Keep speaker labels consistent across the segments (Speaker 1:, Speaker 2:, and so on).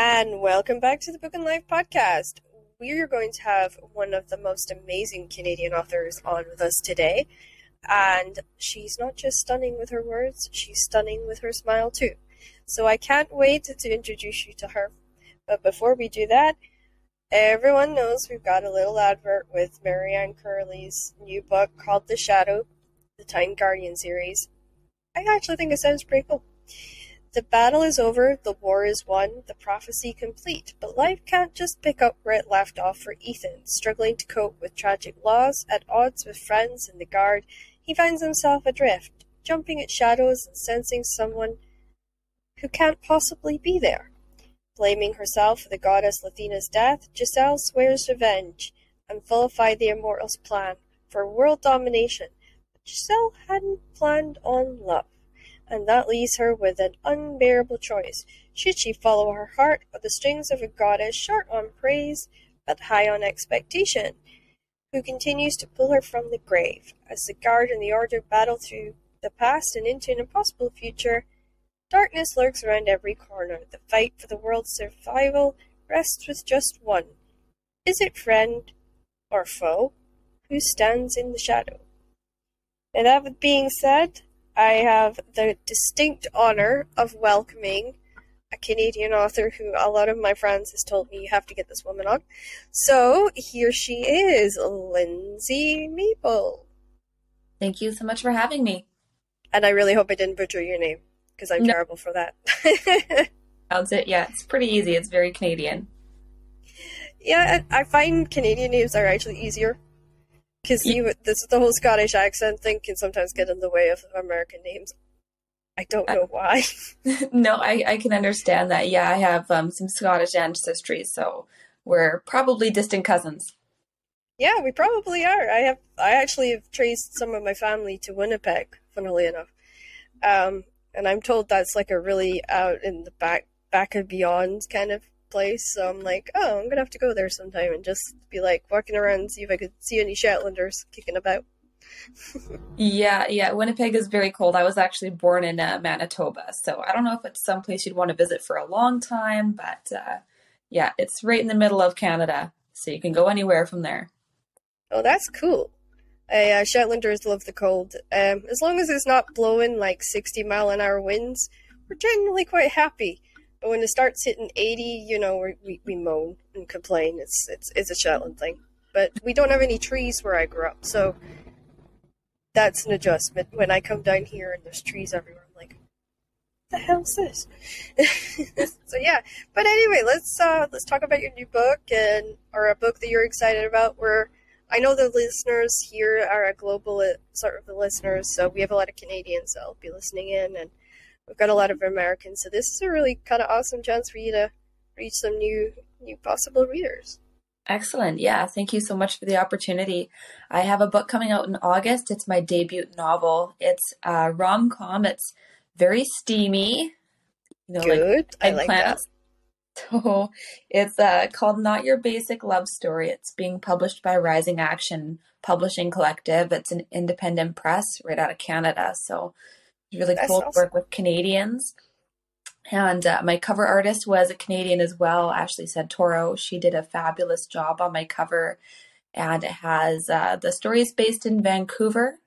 Speaker 1: And welcome back to the Book and Life podcast. We are going to have one of the most amazing Canadian authors on with us today. And she's not just stunning with her words, she's stunning with her smile too. So I can't wait to introduce you to her. But before we do that, everyone knows we've got a little advert with Marianne Curley's new book called The Shadow, the Time Guardian series. I actually think it sounds pretty cool. The battle is over, the war is won, the prophecy complete, but life can't just pick up where it left off for Ethan. Struggling to cope with tragic loss, at odds with friends and the guard, he finds himself adrift, jumping at shadows and sensing someone who can't possibly be there. Blaming herself for the goddess Lathena's death, Giselle swears revenge and fulfilled the immortal's plan for world domination. But Giselle hadn't planned on love. And that leaves her with an unbearable choice. Should she follow her heart or the strings of a goddess short on praise but high on expectation, who continues to pull her from the grave? As the guard and the order battle through the past and into an impossible future, darkness lurks around every corner. The fight for the world's survival rests with just one. Is it friend or foe who stands in the shadow? And that being said, I have the distinct honor of welcoming a Canadian author who a lot of my friends has told me you have to get this woman on. So here she is, Lindsay Maple.
Speaker 2: Thank you so much for having me.
Speaker 1: And I really hope I didn't butcher your name, because I'm terrible for that.
Speaker 2: Sounds it. Yeah, it's pretty easy. It's very Canadian.
Speaker 1: Yeah, I find Canadian names are actually easier. Because the whole Scottish accent thing can sometimes get in the way of American names. I don't know why.
Speaker 2: No, I can understand that. Yeah, I have some Scottish ancestry, so we're probably distant cousins.
Speaker 1: Yeah, we probably are. I actually have traced some of my family to Winnipeg, funnily enough. And I'm told that's like a really out in the back and beyond kind of place, so I'm like, oh, I'm gonna have to go there sometime and just be like walking around and see if I could see any Shetlanders kicking about.
Speaker 2: Yeah, Winnipeg is very cold. I was actually born in Manitoba, so I don't know if it's someplace you'd want to visit for a long time, but yeah, it's right in the middle of Canada, so you can go anywhere from there.
Speaker 1: Oh, that's cool. Shetlanders love the cold. As long as it's not blowing like 60-mile-an-hour winds, we're generally quite happy. But when it starts hitting 80, we moan and complain. It's a Shetland thing. But we don't have any trees where I grew up, so that's an adjustment. When I come down here and there's trees everywhere, I'm like, what the hell's this? So yeah. But anyway, let's talk about your new book or a book that you're excited about. I know the listeners here are a global sort of the listeners, so we have a lot of Canadians that'll be listening in, and we've got a lot of Americans, so this is a really kind of awesome chance for you to reach some new possible readers.
Speaker 2: Excellent. Yeah, thank you so much for the opportunity. I have a book coming out in August. It's my debut novel. It's a rom-com. It's very steamy.
Speaker 1: Good. I like that.
Speaker 2: So it's called Not Your Basic Love Story. It's being published by Rising Action Publishing Collective. It's an independent press right out of Canada, so really cool to work with Canadians. And my cover artist was a Canadian as well, Ashley Santoro. She did a fabulous job on my cover. And it has, the story is based in Vancouver.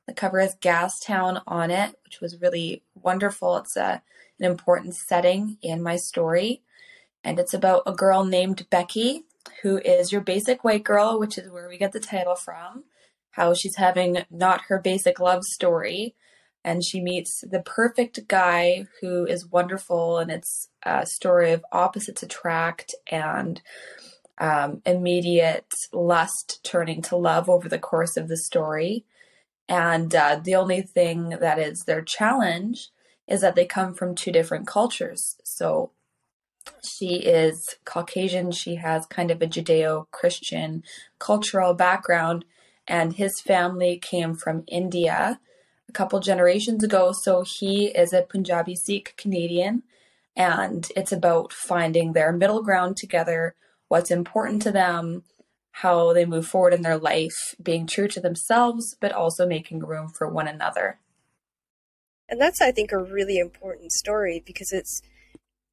Speaker 2: The cover has Gastown on it, which was really wonderful. It's an important setting in my story. And it's about a girl named Becky, who is your basic white girl, which is where we get the title from. How she's having not her basic love story. And she meets the perfect guy who is wonderful, and it's a story of opposites attract and immediate lust turning to love over the course of the story. And the only thing that is their challenge is that they come from two different cultures. So she is Caucasian. She has kind of a Judeo-Christian cultural background, and his family came from India a couple generations ago, so he is a Punjabi Sikh Canadian, and it's about finding their middle ground together, what's important to them, how they move forward in their life, being true to themselves, but also making room for one another.
Speaker 1: And that's, I think, a really important story, because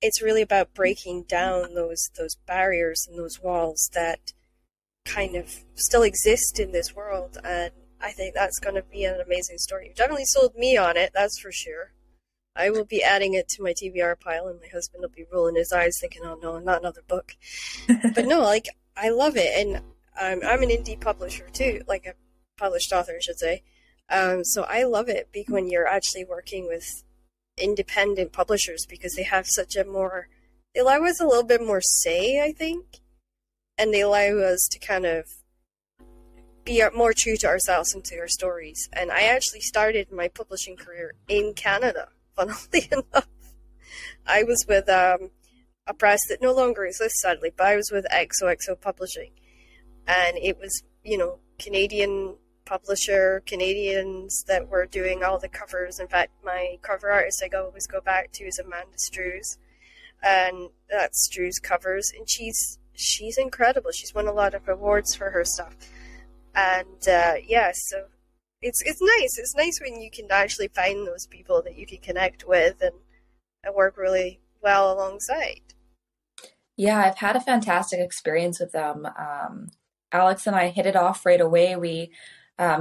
Speaker 1: it's really about breaking down those barriers and those walls that kind of still exist in this world, and I think that's going to be an amazing story. You definitely sold me on it, that's for sure. I will be adding it to my TBR pile, and my husband will be rolling his eyes thinking, oh no, not another book. But no, like, I love it, and I'm an indie publisher too, like a published author, I should say. So I love it when you're actually working with independent publishers, because they have they allow us a little bit more say, I think, and they allow us to kind of be more true to ourselves and to our stories. And I actually started my publishing career in Canada, funnily enough. I was with a press that no longer exists, sadly, but I was with XOXO Publishing. And it was, Canadian publisher, Canadians that were doing all the covers. In fact, my cover artist I always go back to is Amanda Strews. And that's Strews Covers. And she's incredible. She's won a lot of awards for her stuff. And so it's nice. It's nice when you can actually find those people that you can connect with and work really well alongside.
Speaker 2: Yeah, I've had a fantastic experience with them. Alex and I hit it off right away.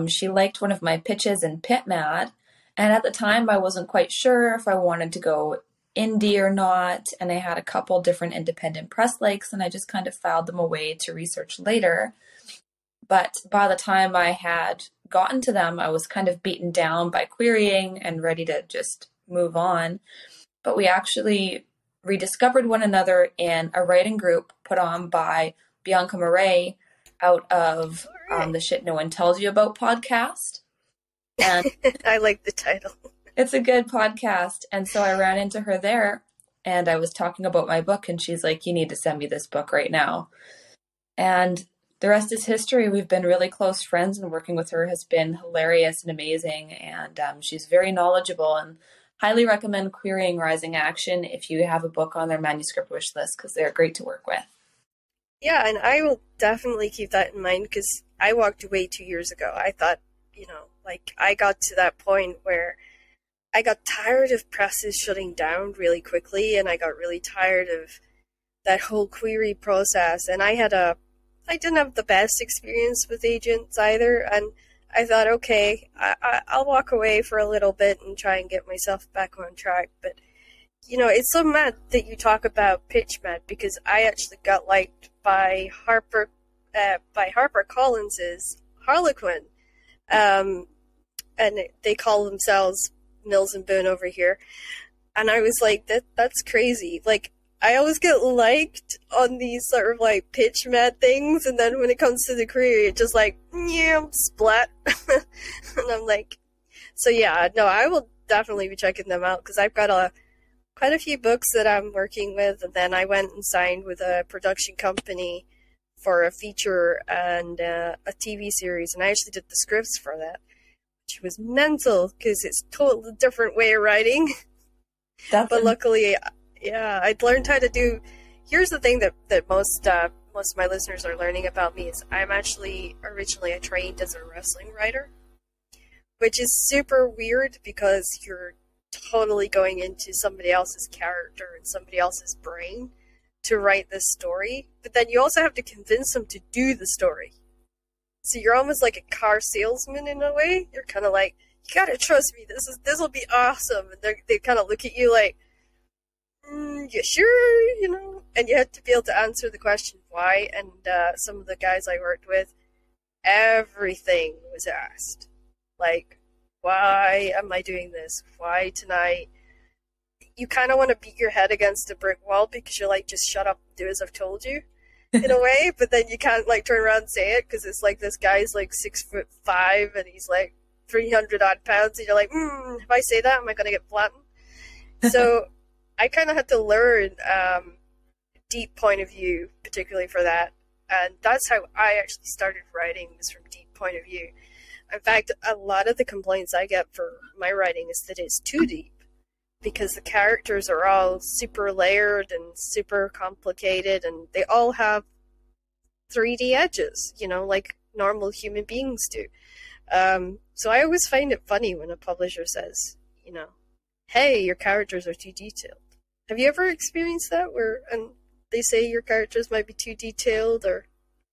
Speaker 2: She liked one of my pitches in PitMad, and at the time I wasn't quite sure if I wanted to go indie or not, and I had a couple different independent press likes, and I just kind of filed them away to research later. But by the time I had gotten to them, I was kind of beaten down by querying and ready to just move on. But we actually rediscovered one another in a writing group put on by Bianca Murray out of the Shit No One Tells You About podcast. And
Speaker 1: I like the title.
Speaker 2: It's a good podcast. And so I ran into her there, and I was talking about my book, and she's like, you need to send me this book right now. And the rest is history. We've been really close friends, and working with her has been hilarious and amazing. And she's very knowledgeable, and highly recommend querying Rising Action if you have a book on their manuscript wish list, because they're great to work with.
Speaker 1: Yeah, and I will definitely keep that in mind, because I walked away 2 years ago. I thought, I got to that point where I got tired of presses shutting down really quickly, and I got really tired of that whole query process. And I didn't have the best experience with agents either, and I thought, okay, I'll walk away for a little bit and try and get myself back on track. But, it's so mad that you talk about PitchMad, because I actually got liked by HarperCollins's Harlequin, and they call themselves Mills and Boon over here. And I was like, that's crazy. Like, I always get liked on these sort of like PitchMad things, and then when it comes to the career, it's just like, yeah, splat. And I'm like, so yeah, no, I will definitely be checking them out, because I've got quite a few books that I'm working with, and then I went and signed with a production company for a feature and a TV series, and I actually did the scripts for that, which was mental, because it's a totally different way of writing. But luckily, yeah, I'd learned how to do. Here's the thing that most of my listeners are learning about me is I'm actually originally trained as a wrestling writer, which is super weird, because you're totally going into somebody else's character and somebody else's brain to write this story, but then you also have to convince them to do the story. So you're almost like a car salesman in a way. You're kind of like, you gotta trust me. This will be awesome. And they kind of look at you like, you sure? And you have to be able to answer the question why. And some of the guys I worked with, everything was asked. Like, why am I doing this? Why tonight? You kind of want to beat your head against a brick wall, because you're like, just shut up and do as I've told you, in a way. But then you can't like turn around and say it, because it's like this guy's like 6'5" and he's like 300 odd pounds, and you're like, if I say that, am I going to get flattened? So I kind of had to learn deep point of view, particularly for that. And that's how I actually started writing, was from deep point of view. In fact, a lot of the complaints I get for my writing is that it's too deep, because the characters are all super layered and super complicated, and they all have 3D edges, like normal human beings do. So I always find it funny when a publisher says, hey, your characters are too detailed. Have you ever experienced that where and they say your characters might be too detailed or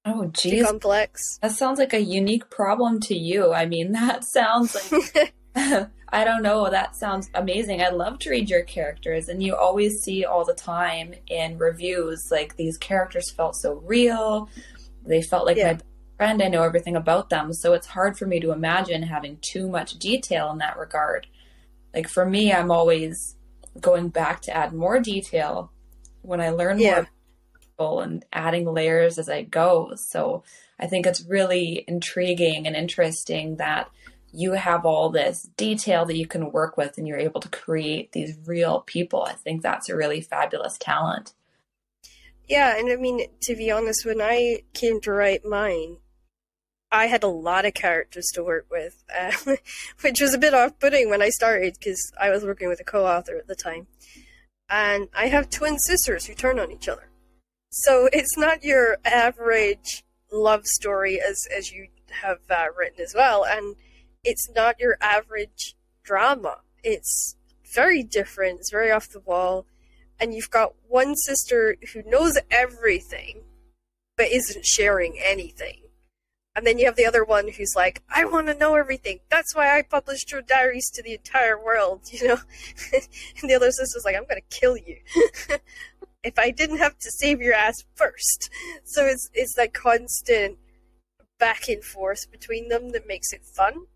Speaker 2: Oh,
Speaker 1: too
Speaker 2: geez.
Speaker 1: complex?
Speaker 2: That sounds like a unique problem to you. I mean, that sounds like, I don't know, that sounds amazing. I love to read your characters, and you always see all the time in reviews, like these characters felt so real. They felt like my
Speaker 1: Yeah.
Speaker 2: best friend. I know everything about them. So it's hard for me to imagine having too much detail in that regard. Like for me, I'm always going back to add more detail when I learn more
Speaker 1: Yeah.
Speaker 2: about people and adding layers as I go. So I think it's really intriguing and interesting that you have all this detail that you can work with and you're able to create these real people. I think that's a really fabulous talent.
Speaker 1: Yeah, and I mean, to be honest, when I came to write mine, I had a lot of characters to work with, which was a bit off-putting when I started because I was working with a co-author at the time. And I have twin sisters who turn on each other. So it's not your average love story as you have written as well, and it's not your average drama. It's very different. It's very off the wall, and you've got one sister who knows everything but isn't sharing anything. And then you have the other one who's like, I want to know everything. That's why I published your diaries to the entire world, you know? And the other sister's like, I'm going to kill you. If I didn't have to save your ass first. So it's that constant back and forth between them that makes it fun.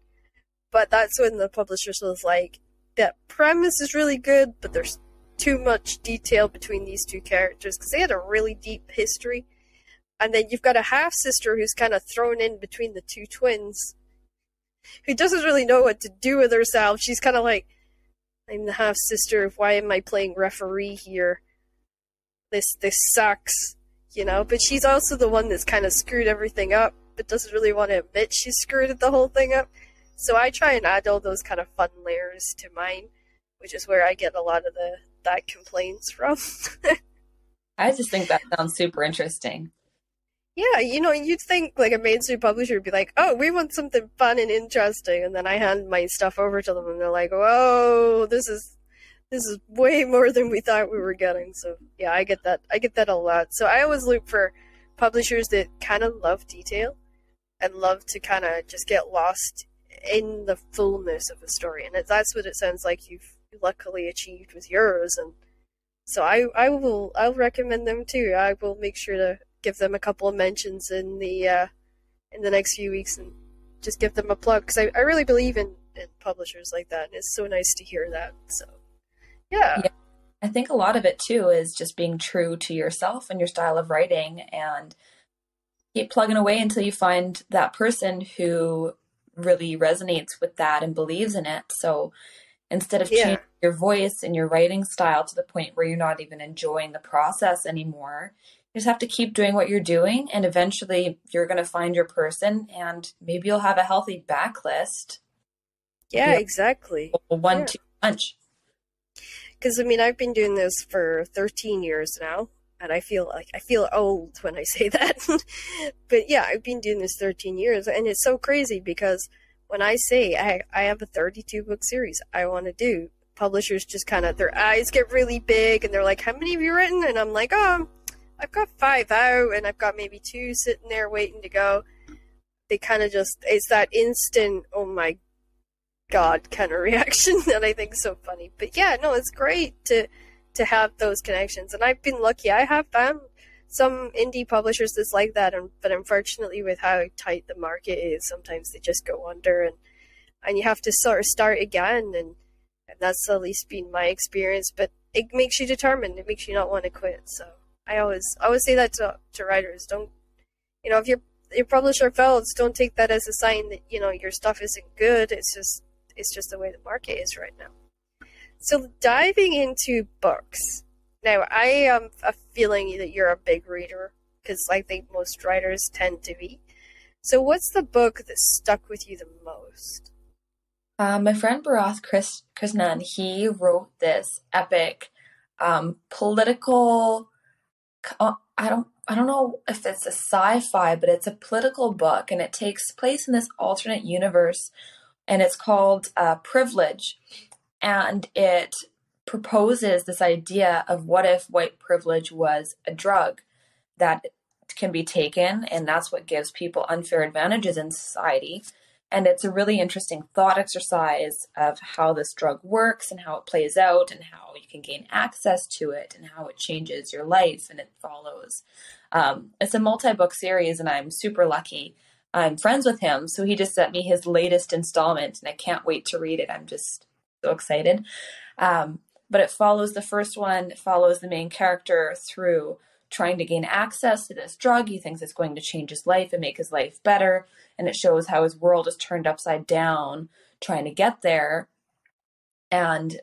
Speaker 1: But that's when the publisher was like, that premise is really good, but there's too much detail between these two characters because they had a really deep history. And then you've got a half sister who's kind of thrown in between the two twins, who doesn't really know what to do with herself. She's kind of like, I'm the half sister. Why am I playing referee here? This sucks, you know. But she's also the one that's kind of screwed everything up, but doesn't really want to admit she screwed the whole thing up. So I try and add all those kind of fun layers to mine, which is where I get a lot of that complaints from.
Speaker 2: I just think that sounds super interesting.
Speaker 1: Yeah, you know, you'd think like a mainstream publisher would be like, "Oh, we want something fun and interesting," and then I hand my stuff over to them, and they're like, "Whoa, this is way more than we thought we were getting." So yeah, I get that. I get that a lot. So I always look for publishers that kind of love detail and love to kind of just get lost in the fullness of a story, and that's what it sounds like you've luckily achieved with yours. And so I'll recommend them too. I will make sure to give them a couple of mentions in the next few weeks and just give them a plug because I really believe in publishers like that, and it's so nice to hear that. So yeah.
Speaker 2: Yeah. I think a lot of it too is just being true to yourself and your style of writing and keep plugging away until you find that person who really resonates with that and believes in it. So instead of
Speaker 1: Yeah.
Speaker 2: changing your voice and your writing style to the point where you're not even enjoying the process anymore, you just have to keep doing what you're doing, and eventually you're going to find your person, and maybe you'll have a healthy backlist.
Speaker 1: Yeah, exactly.
Speaker 2: One
Speaker 1: Yeah.
Speaker 2: two punch.
Speaker 1: Because I mean, I've been doing this for 13 years now, and I feel old when I say that. But yeah, I've been doing this 13 years, and it's so crazy because when I say I have a 32 book series I want to do, publishers just kind of their eyes get really big, and they're like, "How many have you written?" And I'm like, "Oh, I've got 5 out, and I've got maybe 2 sitting there waiting to go." They kind of just it's that instant, "Oh my God" kind of reaction that I think is so funny. But yeah, no, it's great to have those connections, and I've been lucky. I have found some indie publishers that's like that, but unfortunately, with how tight the market is, sometimes they just go under, and you have to sort of start again, and that's at least been my experience. But it makes you determined. It makes you not want to quit. So I always say that to writers. Don't if your publisher fails, don't take that as a sign that your stuff isn't good. It's just the way the market is right now. So diving into books. Now, I am a feeling that you're a big reader, because I think most writers tend to be. So what's the book that stuck with you the most?
Speaker 2: My friend Bharath Krishnan, he wrote this epic political. I don't know if it's a sci-fi, but it's a political book, and it takes place in this alternate universe, and it's called Privilege, and it proposes this idea of what if white privilege was a drug that can be taken, and that's what gives people unfair advantages in society. And it's a really interesting thought exercise of how this drug works and how it plays out and how you can gain access to it and how it changes your life and it follows. It's a multi-book series, and I'm super lucky. I'm friends with him, so he just sent me his latest installment, and I can't wait to read it. I'm just so excited. But it follows the first one, it follows the main character through trying to gain access to this drug. He thinks it's going to change his life and make his life better. And it shows how his world is turned upside down trying to get there. And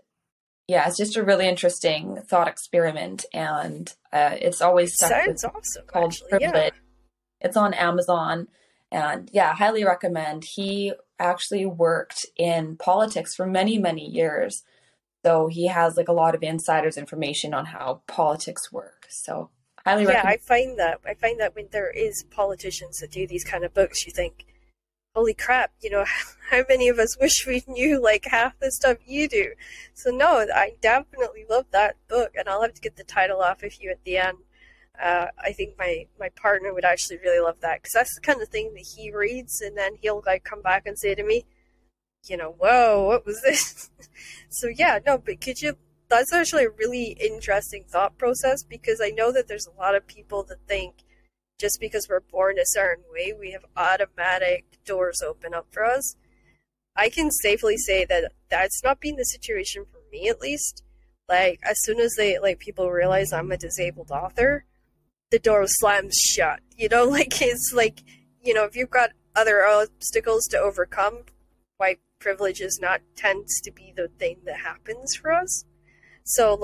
Speaker 2: yeah, it's just a really interesting thought experiment. And it's always stuck with
Speaker 1: awesome,
Speaker 2: called
Speaker 1: actually.
Speaker 2: Privilege.
Speaker 1: Yeah.
Speaker 2: It's on Amazon. And yeah, highly recommend. He actually worked in politics for many, many years. So he has like a lot of insider's information on how politics work. So highly recommend.
Speaker 1: I find that when there is politicians that do these kind of books, you think, holy crap, how many of us wish we knew like half the stuff you do? So no, I definitely love that book, and I'll have to get the title off of you at the end. I think my partner would actually really love that, because that's the kind of thing that he reads, and then he'll like come back and say to me, whoa, what was this? So yeah, no, but that's actually a really interesting thought process, because I know that there's a lot of people that think just because we're born a certain way, we have automatic doors open up for us. I can safely say that that's not been the situation for me, at least. Like, as soon as people realize I'm a disabled author, the door slams shut. It's like, if you've got other obstacles to overcome, white privilege tends to be the thing that happens for us. So,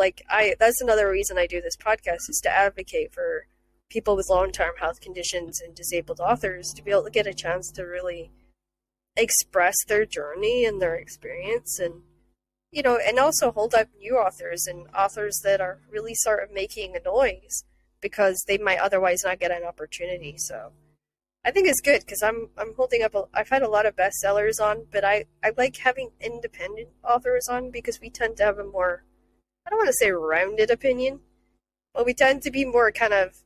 Speaker 1: that's another reason I do this podcast, is to advocate for people with long-term health conditions and disabled authors to be able to get a chance to really express their journey and their experience, and and also hold up new authors and authors that are really sort of making a noise because they might otherwise not get an opportunity. So I think it's good, because I'm holding up I've had a lot of bestsellers on, but I like having independent authors on, because we tend to have a more, I don't want to say rounded opinion, but we tend to be more kind of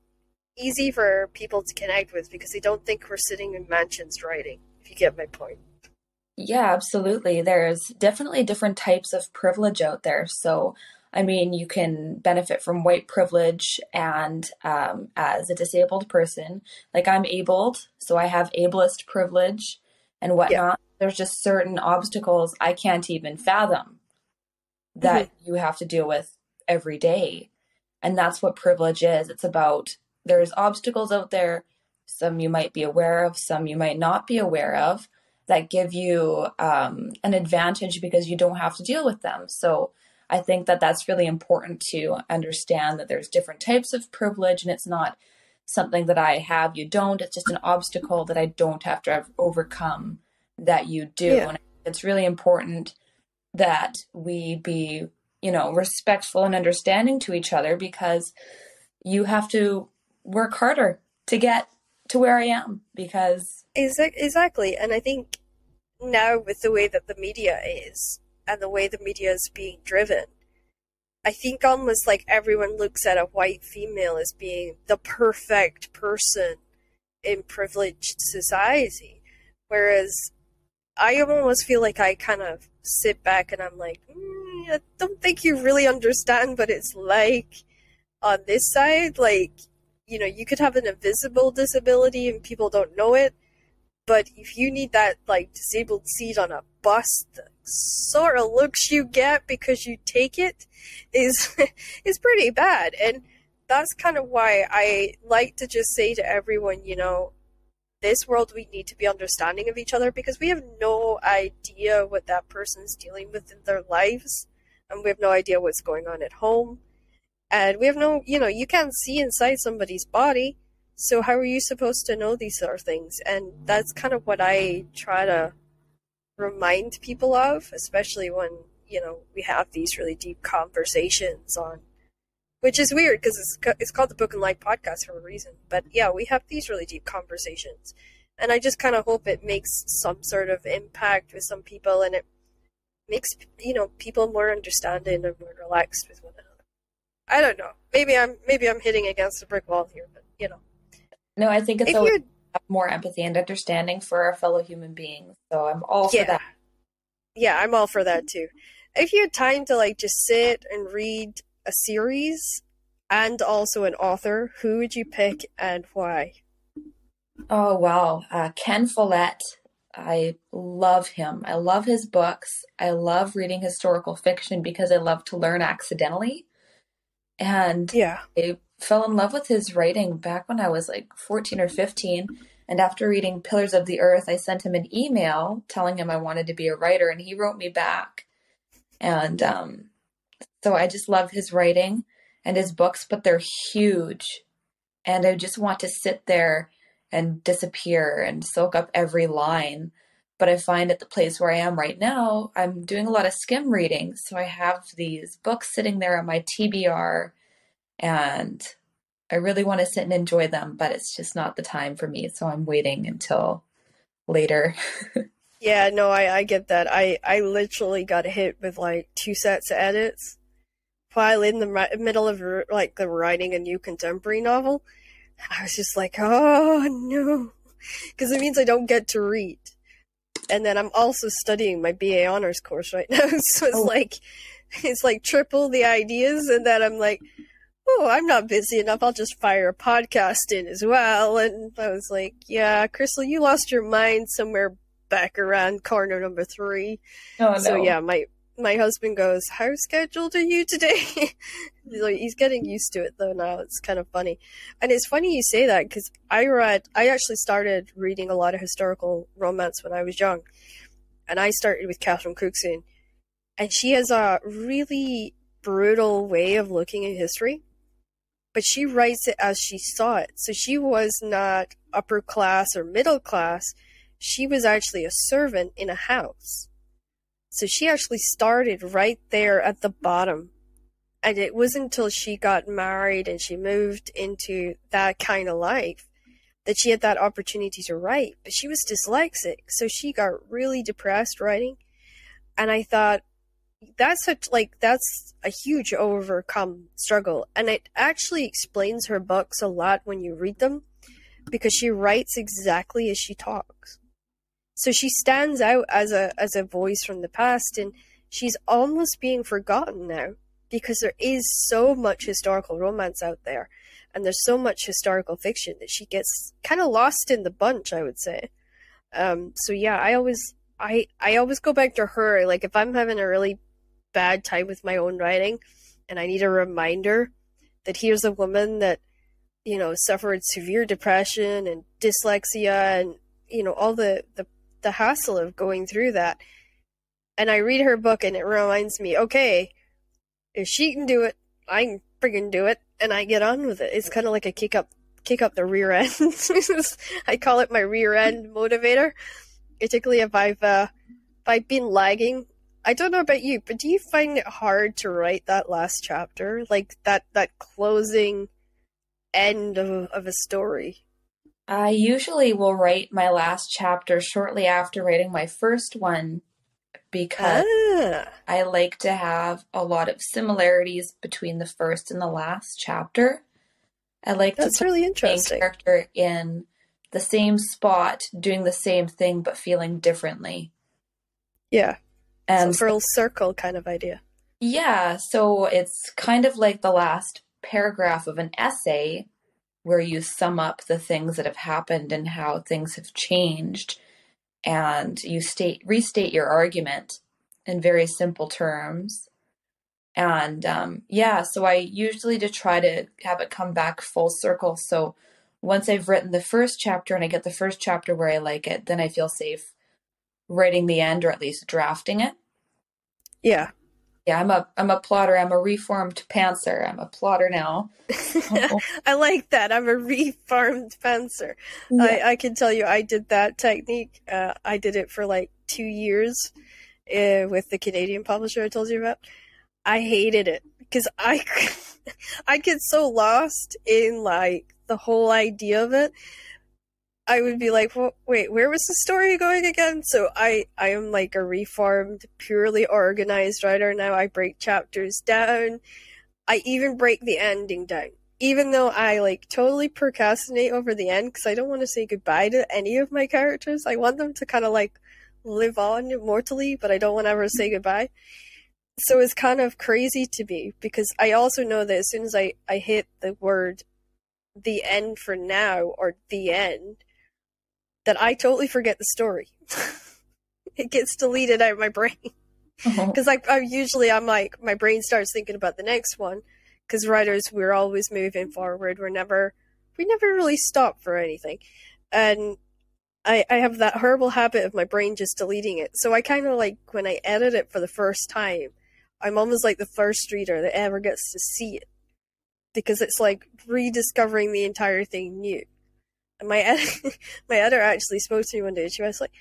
Speaker 1: easy for people to connect with, because they don't think we're sitting in mansions writing, if you get my point.
Speaker 2: Yeah, absolutely. There's definitely different types of privilege out there. So, I mean, you can benefit from white privilege, and as a disabled person, like I'm abled, so I have ableist privilege and whatnot. Yeah. There's just certain obstacles I can't even fathom that you have to deal with every day. And that's what privilege is. It's about, there's obstacles out there, some you might be aware of, some you might not be aware of, that give you an advantage because you don't have to deal with them. So I think that that's really important to understand, that there's different types of privilege, and it's not something that I have, you don't. It's just an obstacle that I don't have to overcome that you do. Yeah. And it's really important that we be, respectful and understanding to each other, because you have to work harder to get to where I am, because
Speaker 1: exactly. And I think now, with the way that the media is and the way the media is being driven, I think almost like everyone looks at a white female as being the perfect person in privileged society, whereas I almost feel like I kind of sit back and I'm like, I don't think you really understand what it's like on this side. Like, you could have an invisible disability and people don't know it, but if you need that disabled seat on a bus, the sort of looks you get because you take it is pretty bad. And that's kind of why I like to just say to everyone, this world, we need to be understanding of each other, because we have no idea what that person's dealing with in their lives, and we have no idea what's going on at home. And we have no, you can't see inside somebody's body, so how are you supposed to know these sort of things? And that's kind of what I try to remind people of, especially when, we have these really deep conversations on, which is weird because it's called the Book and Life Podcast for a reason. But yeah, we have these really deep conversations. And I just kind of hope it makes some sort of impact with some people, and it makes, people more understanding and more relaxed with one another. I don't know. Maybe I'm hitting against a brick wall here, but
Speaker 2: No, I think it's
Speaker 1: if
Speaker 2: always
Speaker 1: you
Speaker 2: more empathy and understanding for our fellow human beings. So I'm all for
Speaker 1: yeah,
Speaker 2: that.
Speaker 1: yeah, I'm all for that too. If you had time to like just sit and read a series and also an author, who would you pick and why?
Speaker 2: Oh, wow. Ken Follett. I love him. I love his books. I love reading historical fiction because I love to learn accidentally. And
Speaker 1: Yeah.
Speaker 2: I fell in love with his writing back when I was like 14 or 15. And after reading Pillars of the Earth, I sent him an email telling him I wanted to be a writer, and he wrote me back. And so I just love his writing and his books, but they're huge. And I just want to sit there and disappear and soak up every line. But I find at the place where I am right now, I'm doing a lot of skim reading. So I have these books sitting there on my TBR, and I really want to sit and enjoy them, but it's just not the time for me. So I'm waiting until later.
Speaker 1: Yeah, no, I get that. I literally got hit with like two sets of edits while in the middle of like the writing a new contemporary novel. I was just like, oh no, because it means I don't get to read. And then I'm also studying my BA honors course right now, so it's like triple the ideas, and then I'm like, oh, I'm not busy enough. I'll just fire a podcast in as well. And I was like, yeah, Crystal, you lost your mind somewhere back around corner number 3.
Speaker 2: Oh
Speaker 1: So
Speaker 2: no.
Speaker 1: yeah, my husband goes, how scheduled are you today? He's getting used to it though now. It's kind of funny. And it's funny you say that because I actually started reading a lot of historical romance when I was young. And I started with Catherine Cookson. And she has a really brutal way of looking at history. But she writes it as she saw it. So she was not upper class or middle class. She was actually a servant in a house. So she actually started right there at the bottom. And it wasn't until she got married and she moved into that kind of life that she had that opportunity to write. But she was dyslexic, so she got really depressed writing. And I thought, that's a huge overcome struggle. And it actually explains her books a lot when you read them, because she writes exactly as she talks. So she stands out as a voice from the past, and she's almost being forgotten now because there is so much historical romance out there, and there's so much historical fiction that she gets kind of lost in the bunch, I would say. So yeah, I always go back to her. Like if I'm having a really bad time with my own writing, and I need a reminder that here's a woman that suffered severe depression and dyslexia and all the hassle of going through that. And I read her book and it reminds me, okay, if she can do it, I can friggin' do it, and I get on with it. It's kind of like a kick up the rear end. I call it my rear end motivator, particularly if I've been lagging. I don't know about you, but do you find it hard to write that last chapter, like that closing end of a story?
Speaker 2: I usually will write my last chapter shortly after writing my first one because I like to have a lot of similarities between the first and the last chapter. I like to
Speaker 1: That's
Speaker 2: put
Speaker 1: really
Speaker 2: the main
Speaker 1: interesting.
Speaker 2: character in the same spot, doing the same thing, but feeling differently.
Speaker 1: Yeah.
Speaker 2: And
Speaker 1: So full circle kind of idea.
Speaker 2: yeah, so it's kind of like the last paragraph of an essay where you sum up the things that have happened and how things have changed, and you restate your argument in very simple terms. And yeah, so I usually to try to have it come back full circle. So once I've written the first chapter and I get the first chapter where I like it, then I feel safe writing the end, or at least drafting it.
Speaker 1: Yeah.
Speaker 2: Yeah, I'm a plotter. I'm a reformed pantser. I'm a plotter now.
Speaker 1: I like that. I'm a reformed fencer.
Speaker 2: Yeah.
Speaker 1: I can tell you I did that technique. I did it for like 2 years with the Canadian publisher I told you about. I hated it because I get so lost in like the whole idea of it. I would be like, well, wait, where was the story going again? So I am like a reformed, purely organized writer now. I break chapters down. I even break the ending down. Even though I like totally procrastinate over the end because I don't want to say goodbye to any of my characters. I want them to kind of like live on immortally, but I don't want to ever say goodbye. So it's kind of crazy to me because I also know that as soon as I hit the word the end for now or the end, that I totally forget the story. It gets deleted out of my brain. Because I'm like, my brain starts thinking about the next one. Because writers, we're always moving forward. We never really stop for anything. And I have that horrible habit of my brain just deleting it. So I kind of like, when I edit it for the first time, I'm almost like the first reader that ever gets to see it. Because it's like rediscovering the entire thing new. And my editor actually spoke to me one day. And she was like,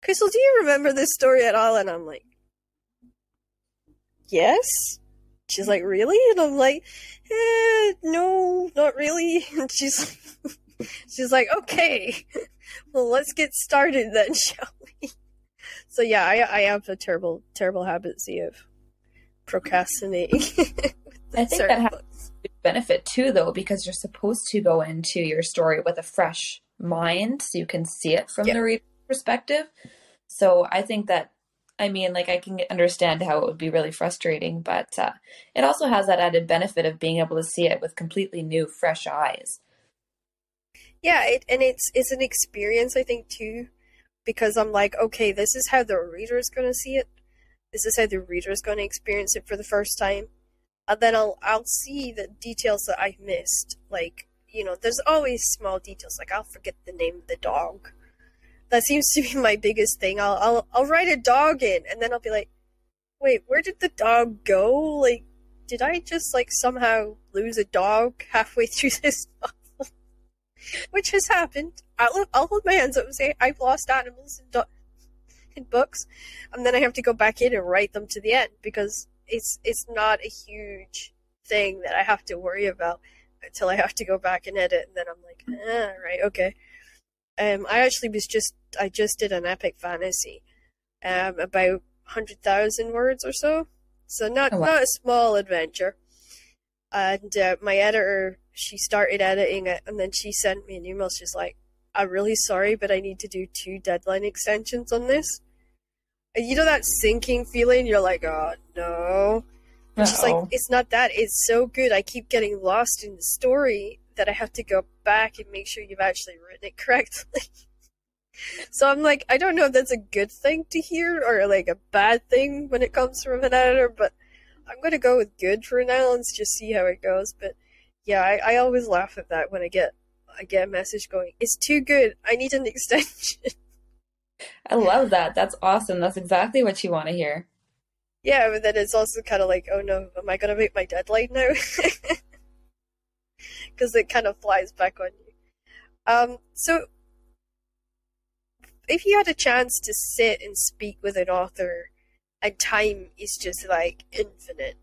Speaker 1: Crystal, do you remember this story at all? And I'm like, yes. She's like, really? And I'm like, no, not really. And she's like, okay, well, let's get started then, shall we? So yeah, I have a terrible, terrible habit, see, of procrastinating.
Speaker 2: I think that has a benefit too, though, because you're supposed to go into your story with a fresh mind so you can see it from the reader's perspective. So I think that, I mean, like, I can understand how it would be really frustrating, but it also has that added benefit of being able to see it with completely new, fresh eyes.
Speaker 1: Yeah, it's an experience, I think, too, because I'm like, okay, this is how the reader's going to see it. This is how the reader's going to experience it for the first time. And then I'll see the details that I've missed. Like, you know, there's always small details. Like, I'll forget the name of the dog. That seems to be my biggest thing. I'll write a dog in, and then I'll be like, wait, where did the dog go? Like, did I just, like, somehow lose a dog halfway through this novel? Which has happened. I'll hold my hands up and say, I've lost animals in books, and then I have to go back in and write them to the end, because it's not a huge thing that I have to worry about until I have to go back and edit, and then I'm like, right, okay. I just did an epic fantasy, about 100,000 words or so. So not a small adventure. And my editor, she started editing it, and then she sent me an email. She's like, I'm really sorry, but I need to do 2 deadline extensions on this. And you know that sinking feeling? You're like, oh no. And she's like, it's not that. It's so good. I keep getting lost in the story that I have to go back and make sure you've actually written it correctly. So I'm like, I don't know if that's a good thing to hear or like a bad thing when it comes from an editor, but I'm going to go with good for now and just see how it goes. But yeah, I always laugh at that when I get a message going, it's too good, I need an extension.
Speaker 2: I love that. That's awesome. That's exactly what you want to hear.
Speaker 1: Yeah, but then it's also kind of like, oh no, am I going to make my deadline now? Because it kind of flies back on you. So if you had a chance to sit and speak with an author, and time is just like infinite,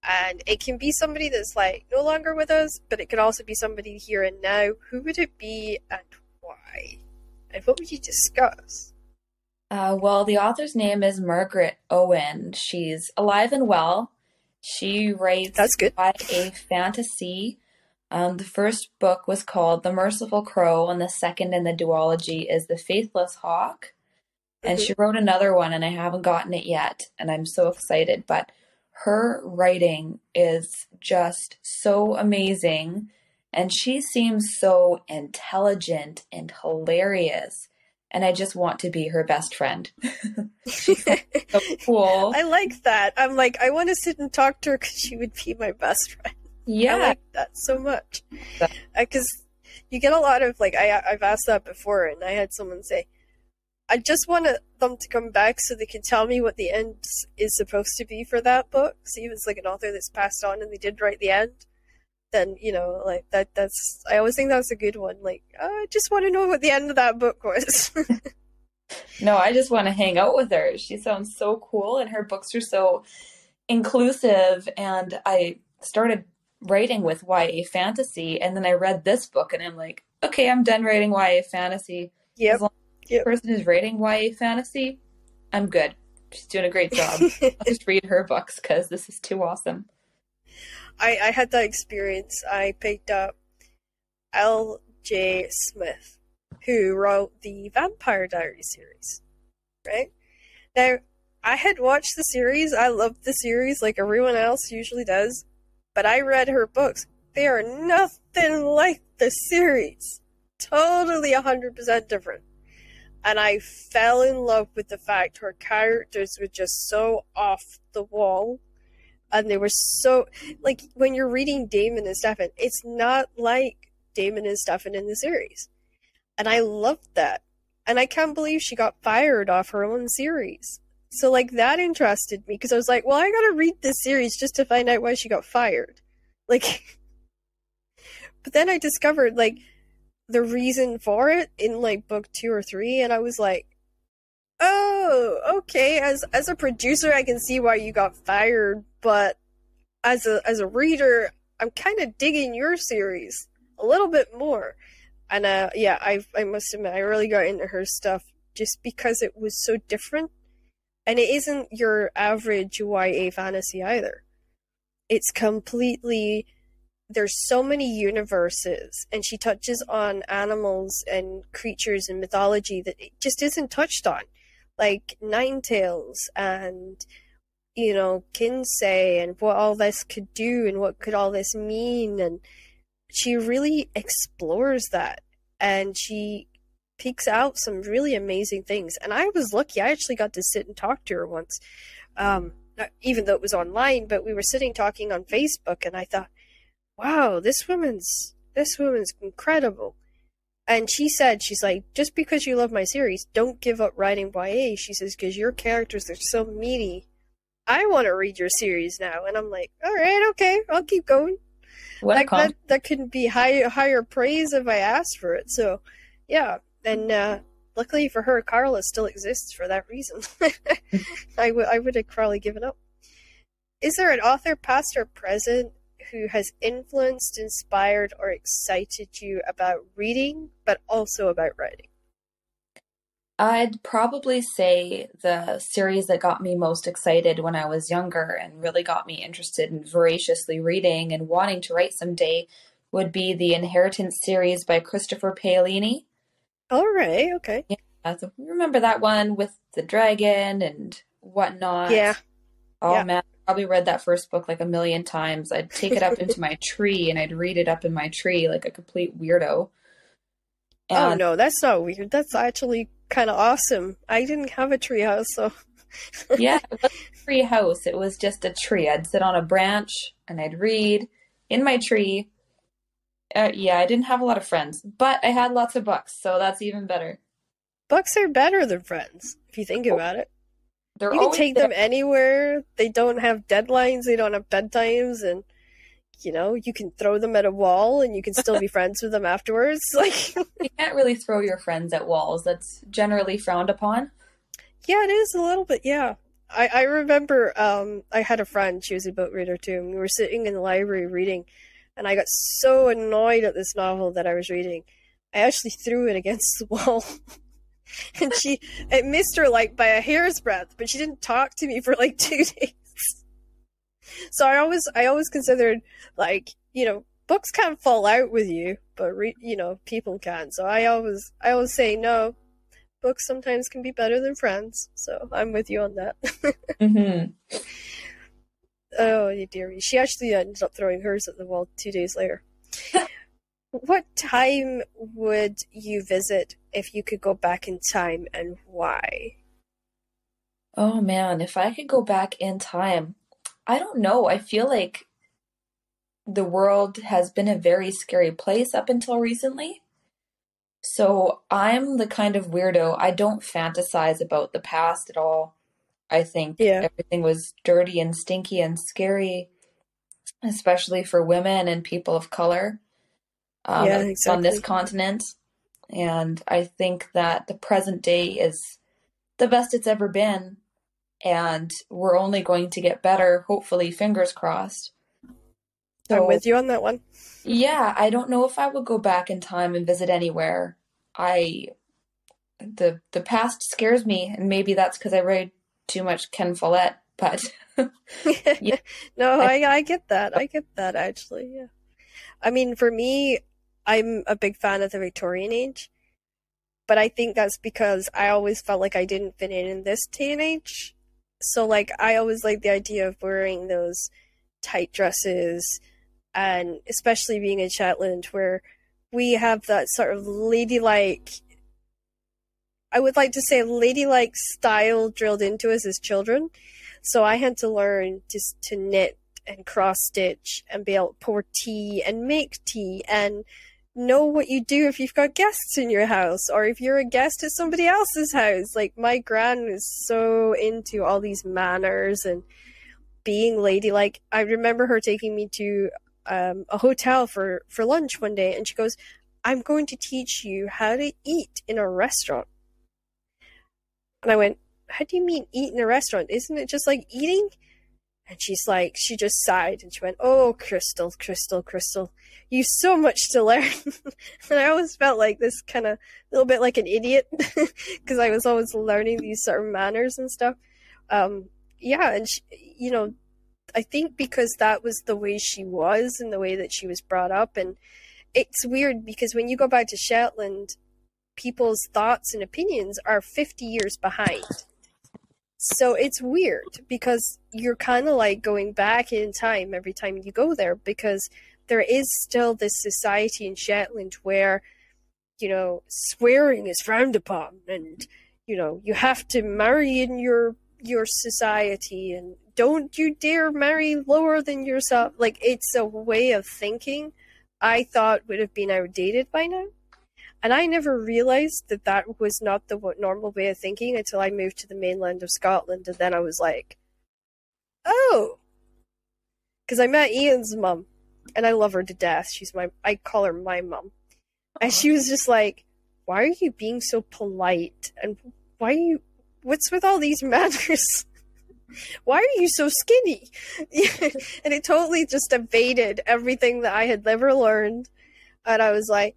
Speaker 1: and it can be somebody that's like no longer with us, but it could also be somebody here and now, who would it be and why? And what would you discuss?
Speaker 2: Well, the author's name is Margaret Owen. She's alive and well. She writes
Speaker 1: That's good.
Speaker 2: YA fantasy. The first book was called The Merciful Crow, and the second in the duology is The Faithless Hawk. And she wrote another one, and I haven't gotten it yet, and I'm so excited. But her writing is just so amazing, and she seems so intelligent and hilarious, and I just want to be her best friend. She's so cool.
Speaker 1: I like that. I'm like, I want to sit and talk to her because she would be my best friend.
Speaker 2: Yeah.
Speaker 1: I like that so much. Because you get a lot of, like, I've asked that before, and I had someone say, I just want them to come back so they can tell me what the end is supposed to be for that book. See if it's like an author that's passed on and they did write the end. Then, you know, like that's, I always think that's a good one. Like, I just want to know what the end of that book was.
Speaker 2: No, I just want to hang out with her. She sounds so cool, and her books are so inclusive. And I started writing with YA fantasy, and then I read this book, and I'm like, okay, I'm done writing YA fantasy. As
Speaker 1: Yep.
Speaker 2: long as the
Speaker 1: Yep.
Speaker 2: person is writing YA fantasy, I'm good. She's doing a great job. I'll just read her books because this is too awesome.
Speaker 1: I had that experience. I picked up L.J. Smith, who wrote the Vampire Diaries series, right? Now, I had watched the series. I loved the series like everyone else usually does, but I read her books. They are nothing like the series. Totally 100% different. And I fell in love with the fact her characters were just so off the wall. And they were so, like, when you're reading Damon and Stefan, it's not like Damon and Stefan in the series. And I loved that. And I can't believe she got fired off her own series. So, like, that interested me because I was like, well, I gotta read this series just to find out why she got fired. Like, but then I discovered, like, the reason for it in, like, book 2 or 3, and I was like, oh, okay, as a producer, I can see why you got fired, but as a reader, I'm kind of digging your series a little bit more. And yeah, I must admit, I really got into her stuff just because it was so different. And it isn't your average YA fantasy either. It's completely, there's so many universes, and she touches on animals and creatures and mythology that it just isn't touched on. Like Ninetales and, you know, Kinsey and what all this could do and what could all this mean. And she really explores that. And she picks out some really amazing things. And I was lucky. I actually got to sit and talk to her once. Even though it was online, but we were sitting talking on Facebook, and I thought, wow, this woman's incredible. And she said, she's like, just because you love my series, don't give up writing YA. She says, because your characters are so meaty. I want to read your series now. And I'm like, all right, okay, I'll keep going.
Speaker 2: What
Speaker 1: Like that couldn't be higher praise if I asked for it. So, yeah. And luckily for her, Carla still exists for that reason. I would have probably given up. Is there an author, past or present, who has influenced, inspired, or excited you about reading, but also about writing?
Speaker 2: I'd probably say the series that got me most excited when I was younger and really got me interested in voraciously reading and wanting to write someday would be the Inheritance series by Christopher Paolini.
Speaker 1: All right, okay.
Speaker 2: Yeah, so remember that one with the dragon and whatnot?
Speaker 1: Yeah.
Speaker 2: Oh
Speaker 1: Yeah.
Speaker 2: man, I probably read that first book like a million times. I'd take it up into my tree and I'd read it up in my tree like a complete weirdo.
Speaker 1: Oh
Speaker 2: And
Speaker 1: no, that's not weird. That's actually kind of awesome. I didn't have a treehouse, so
Speaker 2: yeah, it wasn't a tree house. It was just a tree. I'd sit on a branch and I'd read in my tree. Yeah, I didn't have a lot of friends, but I had lots of books, so that's even better.
Speaker 1: books are better than friends if you think about it.
Speaker 2: They're
Speaker 1: You can
Speaker 2: always
Speaker 1: take
Speaker 2: there.
Speaker 1: them anywhere. They don't have deadlines. They don't have bedtimes, and you know you can throw them at a wall, and you can still be friends with them afterwards. Like,
Speaker 2: You can't really throw your friends at walls. That's generally frowned upon.
Speaker 1: yeah, it is a little bit. Yeah, I remember. I had a friend. She was a book reader too. And we were sitting in the library reading, and I got so annoyed at this novel that I was reading, I actually threw it against the wall. And it missed her like by a hair's breadth, but she didn't talk to me for like 2 days. So I always considered, like, you know, books can't fall out with you, but you know, people can. So I always say no. Books sometimes can be better than friends. So I'm with you on that.
Speaker 2: Mm-hmm.
Speaker 1: Oh dear me. She actually ended up throwing hers at the wall 2 days later. What time would you visit if you could go back in time, and why?
Speaker 2: Oh man, if I could go back in time, I don't know. I feel like the world has been a very scary place up until recently. So I'm the kind of weirdo. I don't fantasize about the past at all. I think
Speaker 1: Yeah.
Speaker 2: everything was dirty and stinky and scary, especially for women and people of color,
Speaker 1: Yeah,
Speaker 2: at least on this
Speaker 1: exactly.
Speaker 2: continent. And I think that the present day is the best it's ever been. And we're only going to get better, hopefully, fingers crossed.
Speaker 1: I'm
Speaker 2: So
Speaker 1: with you on that one.
Speaker 2: yeah, I don't know if I would go back in time and visit anywhere. I the past scares me, and maybe that's because I read too much Ken Follett, but yeah,
Speaker 1: No,
Speaker 2: I
Speaker 1: I get that. I get that actually. Yeah. I mean, for me, I'm a big fan of the Victorian age, but I think that's because I always felt like I didn't fit in this day and age. So like I always liked the idea of wearing those tight dresses, and especially being in Shetland where we have that sort of ladylike, I would like to say ladylike style drilled into us as children. So I had to learn just to knit and cross stitch and be able to pour tea and make tea and know what you do if you've got guests in your house or if you're a guest at somebody else's house. Like my gran was so into all these manners and being ladylike. I remember her taking me to a hotel for lunch one day, and she goes, "I'm going to teach you how to eat in a restaurant." And I went, "How do you mean eat in a restaurant? Isn't it just like eating?" And she's like, she just sighed and she went, "Oh, Crystal, Crystal, Crystal, you've so much to learn." And I always felt like this kind of little bit like an idiot because I was always learning these sort of manners and stuff. Yeah, and she, I think because that was the way she was and the way that she was brought up. And it's weird because when you go back to Shetland, people's thoughts and opinions are 50 years behind. So it's weird because you're kind of like going back in time every time you go there because there is still this society in Shetland where, swearing is frowned upon and, you have to marry in your society and don't you dare marry lower than yourself. Like, it's a way of thinking I thought would have been outdated by now. And I never realized that that was not the normal way of thinking until I moved to the mainland of Scotland. And then I was like, oh. Because I met Ian's mum, and I love her to death. I call her my mum. And she was just like, "Why are you being so polite? And what's with all these manners? Why are you so skinny?" And it totally just evaded everything that I had ever learned. And I was like,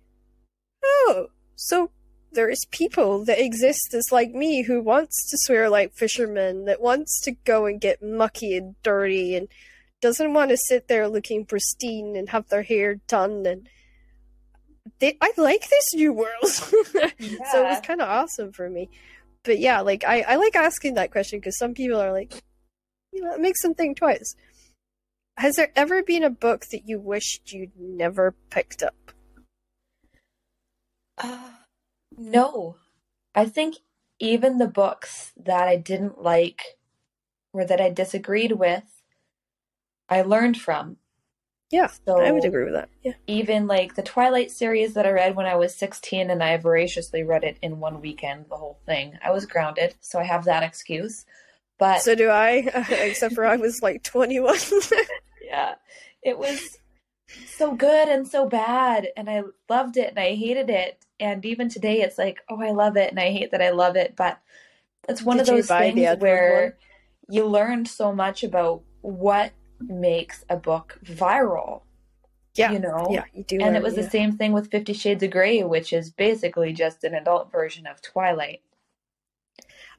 Speaker 1: oh, so there's people that exist as like me who wants to swear like fishermen, that wants to go and get mucky and dirty and doesn't want to sit there looking pristine and have their hair done. And I like this new world.
Speaker 2: yeah.
Speaker 1: So it was kind of awesome for me. But yeah, like I like asking that question because some people are like, it makes them think twice. Has there ever been a book that you wished you'd never picked up?
Speaker 2: No. I think even the books that I didn't like or that I disagreed with, I learned from.
Speaker 1: Yeah,
Speaker 2: So
Speaker 1: I would agree with that. Yeah.
Speaker 2: even like the Twilight series that I read when I was 16 and I voraciously read it in one weekend, the whole thing. I was grounded, so I have that excuse. But
Speaker 1: So do I, except for I was like 21.
Speaker 2: yeah, it was so good and so bad, and I loved it and I hated it. And even today, it's like, oh, I love it and I hate that I love it. But it's one of
Speaker 1: Did you
Speaker 2: those
Speaker 1: buy the
Speaker 2: things
Speaker 1: Edward
Speaker 2: where you learned so much about what makes a book viral,
Speaker 1: Yeah,
Speaker 2: Yeah,
Speaker 1: you do.
Speaker 2: And it was the same thing with 50 Shades of Grey, which is basically just an adult version of Twilight.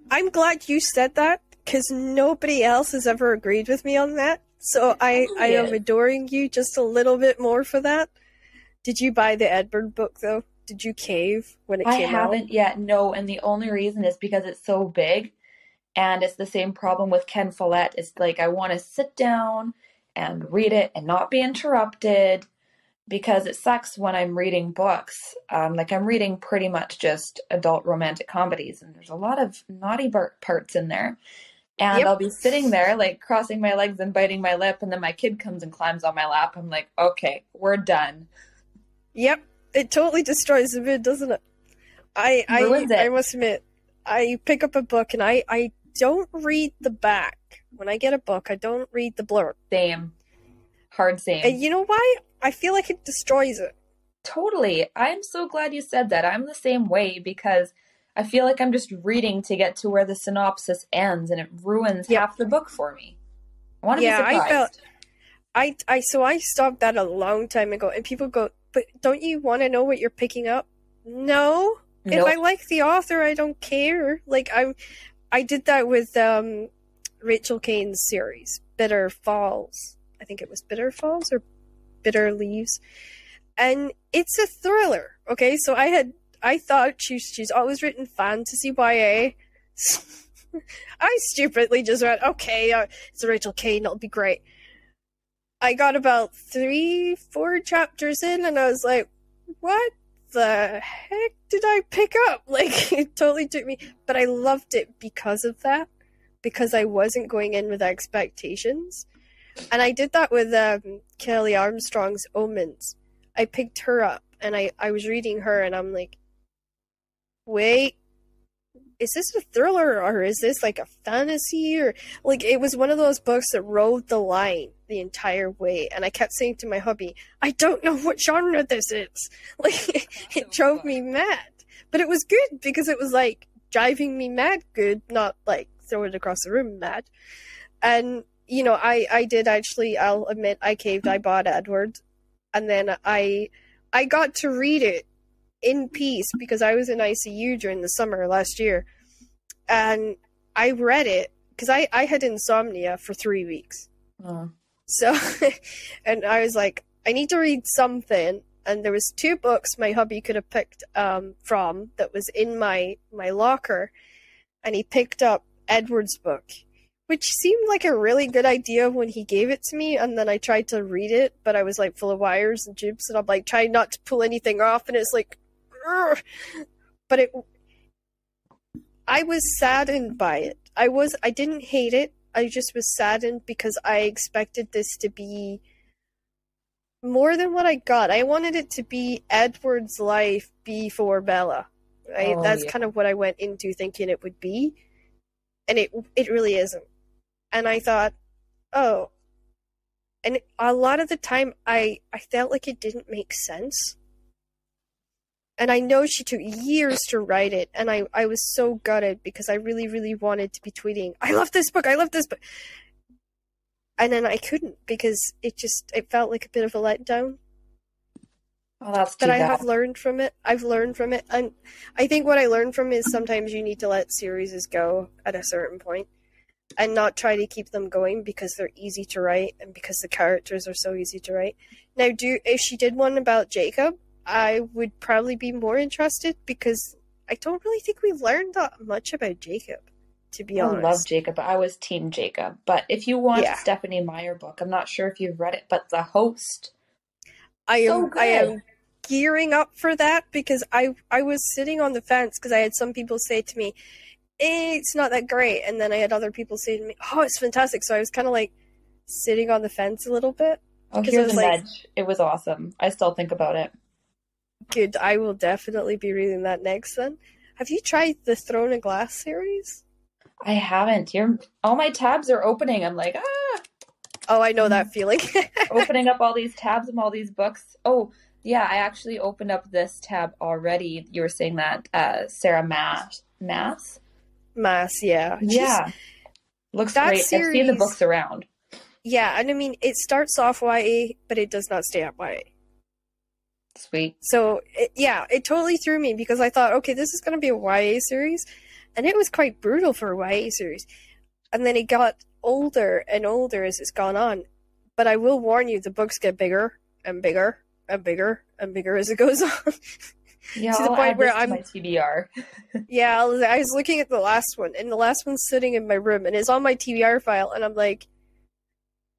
Speaker 1: I'm glad you said that because nobody else has ever agreed with me on that. So I am adoring you just a little bit more for that. Did you buy the Edward book though? Did you cave when it came out?
Speaker 2: I haven't yet, no, and the only reason is because it's so big, and it's the same problem with Ken Follett. It's like I want to sit down and read it and not be interrupted, because it sucks when I'm reading books. Like I'm reading pretty much just adult romantic comedies, and there's a lot of naughty parts in there. And
Speaker 1: Yep.
Speaker 2: I'll be sitting there like crossing my legs and biting my lip, and then my kid comes and climbs on my lap. I'm like, okay, we're done.
Speaker 1: Yep. It totally destroys the mood, doesn't it?
Speaker 2: Ruins it.
Speaker 1: I must admit, I pick up a book and I don't read the back. When I get a book, I don't read the blurb.
Speaker 2: Same. Hard same.
Speaker 1: And you know why? I feel like it destroys it.
Speaker 2: Totally. I'm so glad you said that. I'm the same way, because I feel like I'm just reading to get to where the synopsis ends, and it ruins half the book for me. I want to be surprised.
Speaker 1: I stopped that a long time ago, and people go, but don't you want to know what you're picking up? No. If I
Speaker 2: Nope.
Speaker 1: like the author, I don't care. Like I did that with Rachel Kane's series, Bitter Falls. I think it was Bitter Falls or Bitter Leaves. And it's a thriller. Okay, so I thought she's always written fantasy YA. I stupidly just read, okay, it's Rachel Kane, it'll be great. I got about 3-4 chapters in, and I was like, what the heck did I pick up? Like, it totally took me, but I loved it because of that, because I wasn't going in with expectations. And I did that with Kelly Armstrong's Omens. I picked her up, and I was reading her, and I'm like, wait, is this a thriller, or is this like a fantasy? Or like, it was one of those books that rode the line the entire way, and I kept saying to my hubby, I don't know what genre this is. Like, it drove me mad, but it was good because it was like driving me mad good, not like throw it across the room mad. And you know, I did actually, I'll admit, I caved. I bought Edward, and then I got to read it in peace because I was in ICU during the summer last year, and I read it because I had insomnia for 3 weeks.
Speaker 2: Oh.
Speaker 1: So, and I was like, I need to read something, and there was 2 books my hubby could have picked from that was in my locker, and he picked up Edward's book, which seemed like a really good idea when he gave it to me, and then I tried to read it, but I was like full of wires and tubes, and I'm like trying not to pull anything off, and it's like, urgh. But I was saddened by it. I didn't hate it. I just was saddened because I expected this to be more than what I got. I wanted it to be Edward's life before Bella. Right?
Speaker 2: Oh,
Speaker 1: That's
Speaker 2: yeah.
Speaker 1: kind of what I went into thinking it would be. And it really isn't. And I thought, oh. And a lot of the time I felt like it didn't make sense. And I know she took years to write it, and I was so gutted because I really, really wanted to be tweeting, I love this book, I love this book. And then I couldn't because it felt like a bit of a letdown.
Speaker 2: Oh, that's too
Speaker 1: But I
Speaker 2: bad.
Speaker 1: have learned from it. I've learned from it. And I think what I learned from it is sometimes you need to let series go at a certain point and not try to keep them going because they're easy to write and because the characters are so easy to write. Now, if she did one about Jacob, I would probably be more interested because I don't really think we learned that much about Jacob, to be
Speaker 2: I
Speaker 1: honest.
Speaker 2: love Jacob. I was Team Jacob. But if you want a
Speaker 1: Yeah.
Speaker 2: Stephanie Meyer book, I'm not sure if you've read it, but The Host.
Speaker 1: I
Speaker 2: So
Speaker 1: am
Speaker 2: good.
Speaker 1: gearing up for that because I was sitting on the fence because I had some people say to me, it's not that great, and then I had other people say to me, oh, it's fantastic. So I was kind of like sitting on the fence a little bit
Speaker 2: Oh,
Speaker 1: because I
Speaker 2: here's
Speaker 1: was
Speaker 2: a
Speaker 1: like,
Speaker 2: nudge. It was awesome. I still think about it.
Speaker 1: good, I will definitely be reading that next then. Have you tried the Throne of Glass series?
Speaker 2: I haven't. All my tabs are opening. I'm like, ah,
Speaker 1: Oh, I know that feeling.
Speaker 2: opening up all these tabs and all these books. Oh, yeah, I actually opened up this tab already. You were saying that Sarah Mass?
Speaker 1: Mass, yeah.
Speaker 2: Yeah. Looks
Speaker 1: That
Speaker 2: great. I've seen the
Speaker 1: series,
Speaker 2: books around.
Speaker 1: yeah, and I mean, it starts off YA, but it does not stay at YA.
Speaker 2: Sweet.
Speaker 1: So, it totally threw me because I thought, okay, this is going to be a YA series, and it was quite brutal for a YA series. And then it got older and older as it's gone on. But I will warn you, the books get bigger and bigger and bigger and bigger as it goes on.
Speaker 2: Yeah,
Speaker 1: To the
Speaker 2: I'll
Speaker 1: point
Speaker 2: add
Speaker 1: where
Speaker 2: this to my TBR.
Speaker 1: yeah, I was looking at the last one, and the last one's sitting in my room, and it's on my TBR file, and I'm like,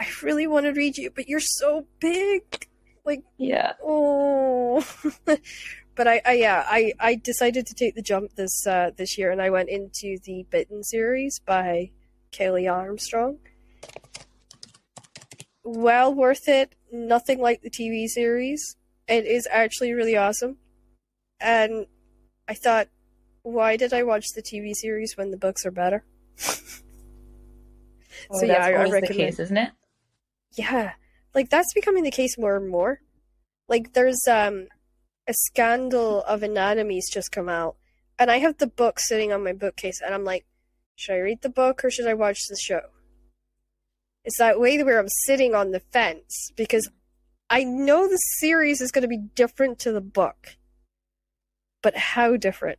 Speaker 1: I really want to read you, but you're so big. Like,
Speaker 2: Yeah.
Speaker 1: oh. But I decided to take the jump this year, and I went into the Bitten series by Kelly Armstrong. Well worth it. Nothing like the TV series. It is actually really awesome. And I thought, why did I watch the TV series when the books are better?
Speaker 2: Oh,
Speaker 1: So yeah,
Speaker 2: that's
Speaker 1: I
Speaker 2: always the
Speaker 1: recommend.
Speaker 2: case, isn't it?
Speaker 1: Yeah, like that's becoming the case more and more. Like there's a Scandal of Anatomies just come out, and I have the book sitting on my bookcase, and I'm like, should I read the book or should I watch the show? It's that way where I'm sitting on the fence because I know the series is going to be different to the book, but how different?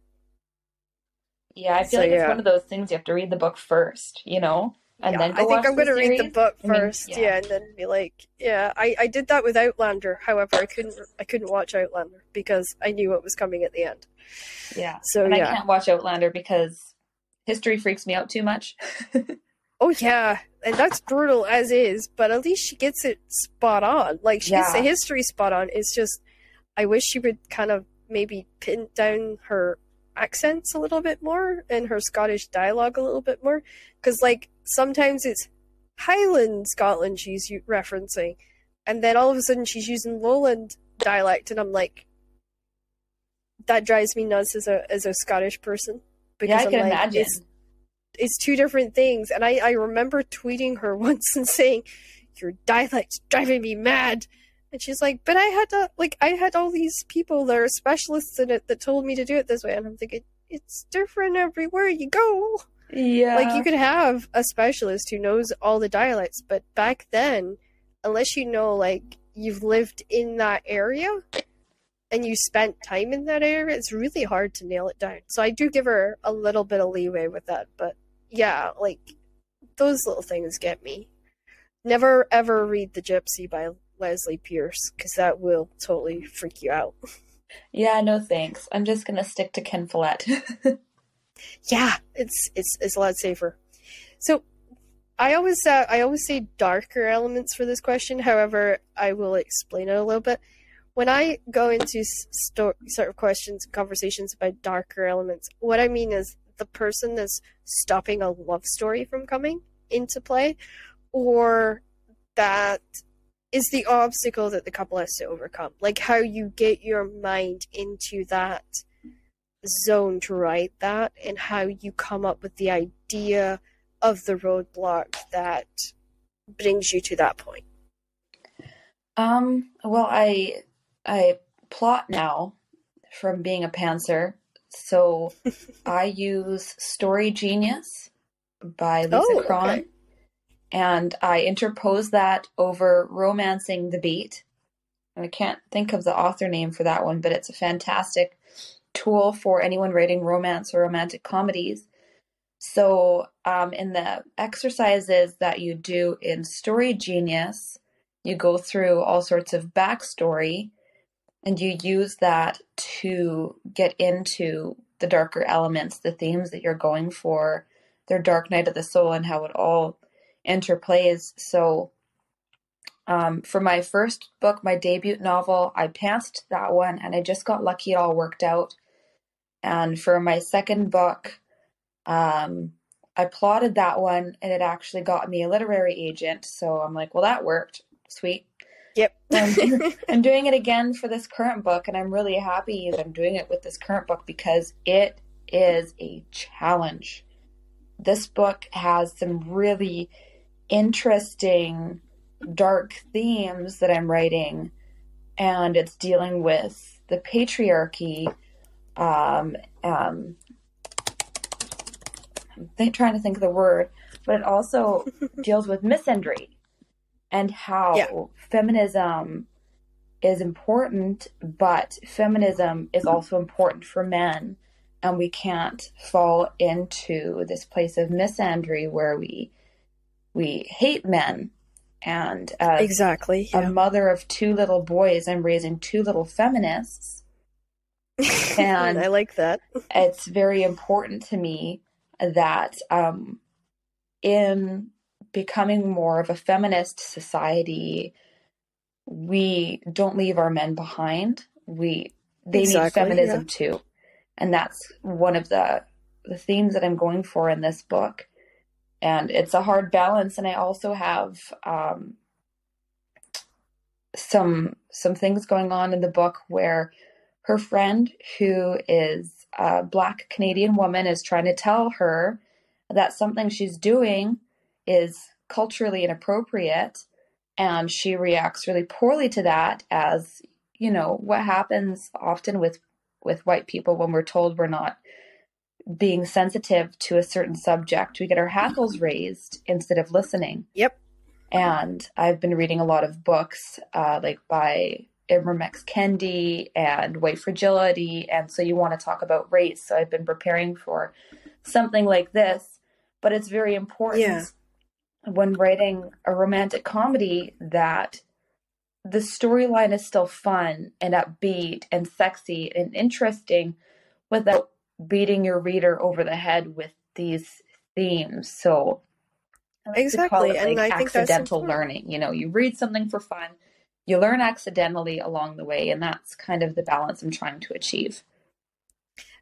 Speaker 2: Yeah, I feel
Speaker 1: So
Speaker 2: like it's one
Speaker 1: yeah.
Speaker 2: of those things you have to read the book first, and
Speaker 1: Yeah,
Speaker 2: then
Speaker 1: I
Speaker 2: go
Speaker 1: think
Speaker 2: watch
Speaker 1: I'm
Speaker 2: the
Speaker 1: gonna read the
Speaker 2: series.
Speaker 1: book
Speaker 2: I mean,
Speaker 1: first,
Speaker 2: yeah.
Speaker 1: yeah, and then be like, yeah. I did that with Outlander. However, I couldn't watch Outlander because I knew what was coming at the end.
Speaker 2: Yeah.
Speaker 1: So
Speaker 2: And I
Speaker 1: yeah.
Speaker 2: can't watch Outlander because history freaks me out too much.
Speaker 1: Oh yeah, and that's brutal as is, but at least she gets it spot on. Like she gets the
Speaker 2: Yeah.
Speaker 1: history spot on. It's just I wish she would kind of maybe pin down her accents a little bit more and her Scottish dialogue a little bit more, because like sometimes it's Highland Scotland she's referencing, and then all of a sudden she's using Lowland dialect, and I'm like, that drives me nuts as a Scottish person
Speaker 2: Yeah,
Speaker 1: because
Speaker 2: I
Speaker 1: I'm
Speaker 2: can
Speaker 1: like it's
Speaker 2: imagine.
Speaker 1: it's two different things. And I remember tweeting her once and saying, your dialect's driving me mad. And she's like, but I had all these people that are specialists in it that told me to do it this way. And I'm thinking, it's different everywhere you go. Like you
Speaker 2: Yeah.
Speaker 1: could have a specialist who knows all the dialects, but back then, unless you know like you've lived in that area and you spent time in that area, it's really hard to nail it down. So I do give her a little bit of leeway with that, but yeah, like those little things get me. Never ever read The Gypsy by Leslie Pierce because that will totally freak you out.
Speaker 2: Yeah, no thanks. I'm just gonna stick to Ken Follett.
Speaker 1: Yeah, it's a lot safer. So I always say darker elements for this question. However, I will explain it a little bit. When I go into sort of questions and conversations about darker elements, what I mean is the person that's stopping a love story from coming into play, or that is the obstacle that the couple has to overcome. Like how you get your mind into that zone to write that, and how you come up with the idea of the roadblock that brings you to that point.
Speaker 2: Well, I plot now from being a pantser, so I use Story Genius by Lisa
Speaker 1: Oh,
Speaker 2: Cron,
Speaker 1: okay.
Speaker 2: and I interpose that over Romancing the Beat. And I can't think of the author name for that one, but it's a fantastic tool for anyone writing romance or romantic comedies. So, in the exercises that you do in Story Genius, you go through all sorts of backstory and you use that to get into the darker elements, the themes that you're going for, their dark night of the soul, and how it all interplays. So, for my first book, my debut novel, I pantsed that one and I just got lucky it all worked out. And for my second book, I plotted that one and it actually got me a literary agent. So I'm like, well, that worked. Sweet.
Speaker 1: Yep.
Speaker 2: So I'm doing it again for this current book, and I'm really happy that I'm doing it with this current book because it is a challenge. This book has some really interesting, dark themes that I'm writing, and it's dealing with the patriarchy. I'm trying to think of the word, but it also deals with misandry and
Speaker 1: Yeah.
Speaker 2: how feminism is important, but feminism is also important for men. And we can't fall into this place of misandry where we hate men. And as
Speaker 1: Exactly.
Speaker 2: a
Speaker 1: Yeah.
Speaker 2: mother of two little boys, I'm raising two little feminists. And
Speaker 1: I like that.
Speaker 2: it's very important to me that in becoming more of a feminist society, we don't leave our men behind. They need
Speaker 1: Exactly. Yeah.
Speaker 2: feminism too. And that's one of the themes that I'm going for in this book. And it's a hard balance. And I also have some things going on in the book where her friend, who is a Black Canadian woman, is trying to tell her that something she's doing is culturally inappropriate, and she reacts really poorly to that, as what happens often with white people when we're told we're not being sensitive to a certain subject. We get our hackles raised instead of listening.
Speaker 1: Yep.
Speaker 2: And I've been reading a lot of books like by Ibram X. Kendi and White Fragility. And so you want to talk about race. So I've been preparing for something like this. But it's very
Speaker 1: Yeah,
Speaker 2: important when writing a romantic comedy that the storyline is still fun and upbeat and sexy and interesting without beating your reader over the head with these themes. So I like to call
Speaker 1: exactly.
Speaker 2: it
Speaker 1: And
Speaker 2: like
Speaker 1: I think that's
Speaker 2: accidental
Speaker 1: important.
Speaker 2: learning. You read something for fun, you learn accidentally along the way, and that's kind of the balance I'm trying to achieve.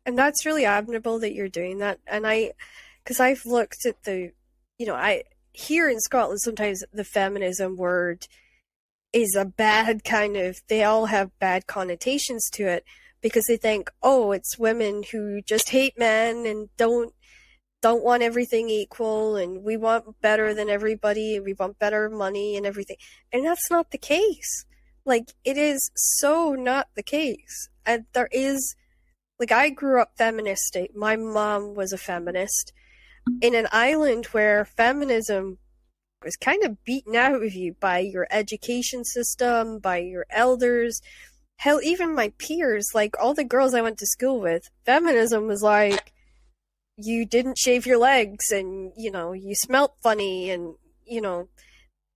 Speaker 1: And that's really admirable that you're doing that. And because I've looked at I here in Scotland, sometimes the feminism word is a bad kind of, they all have bad connotations to it because they think, oh, it's women who just hate men and don't want everything equal and we want better than everybody and we want better money and everything. And that's not the case. Like, it is so not the case. And there is, like, I grew up feministic. My mom was a feminist in an island where feminism was kind of beaten out of you by your education system, by your elders. Hell, even my peers, like all the girls I went to school with, feminism was like, you didn't shave your legs and, you smelt funny and,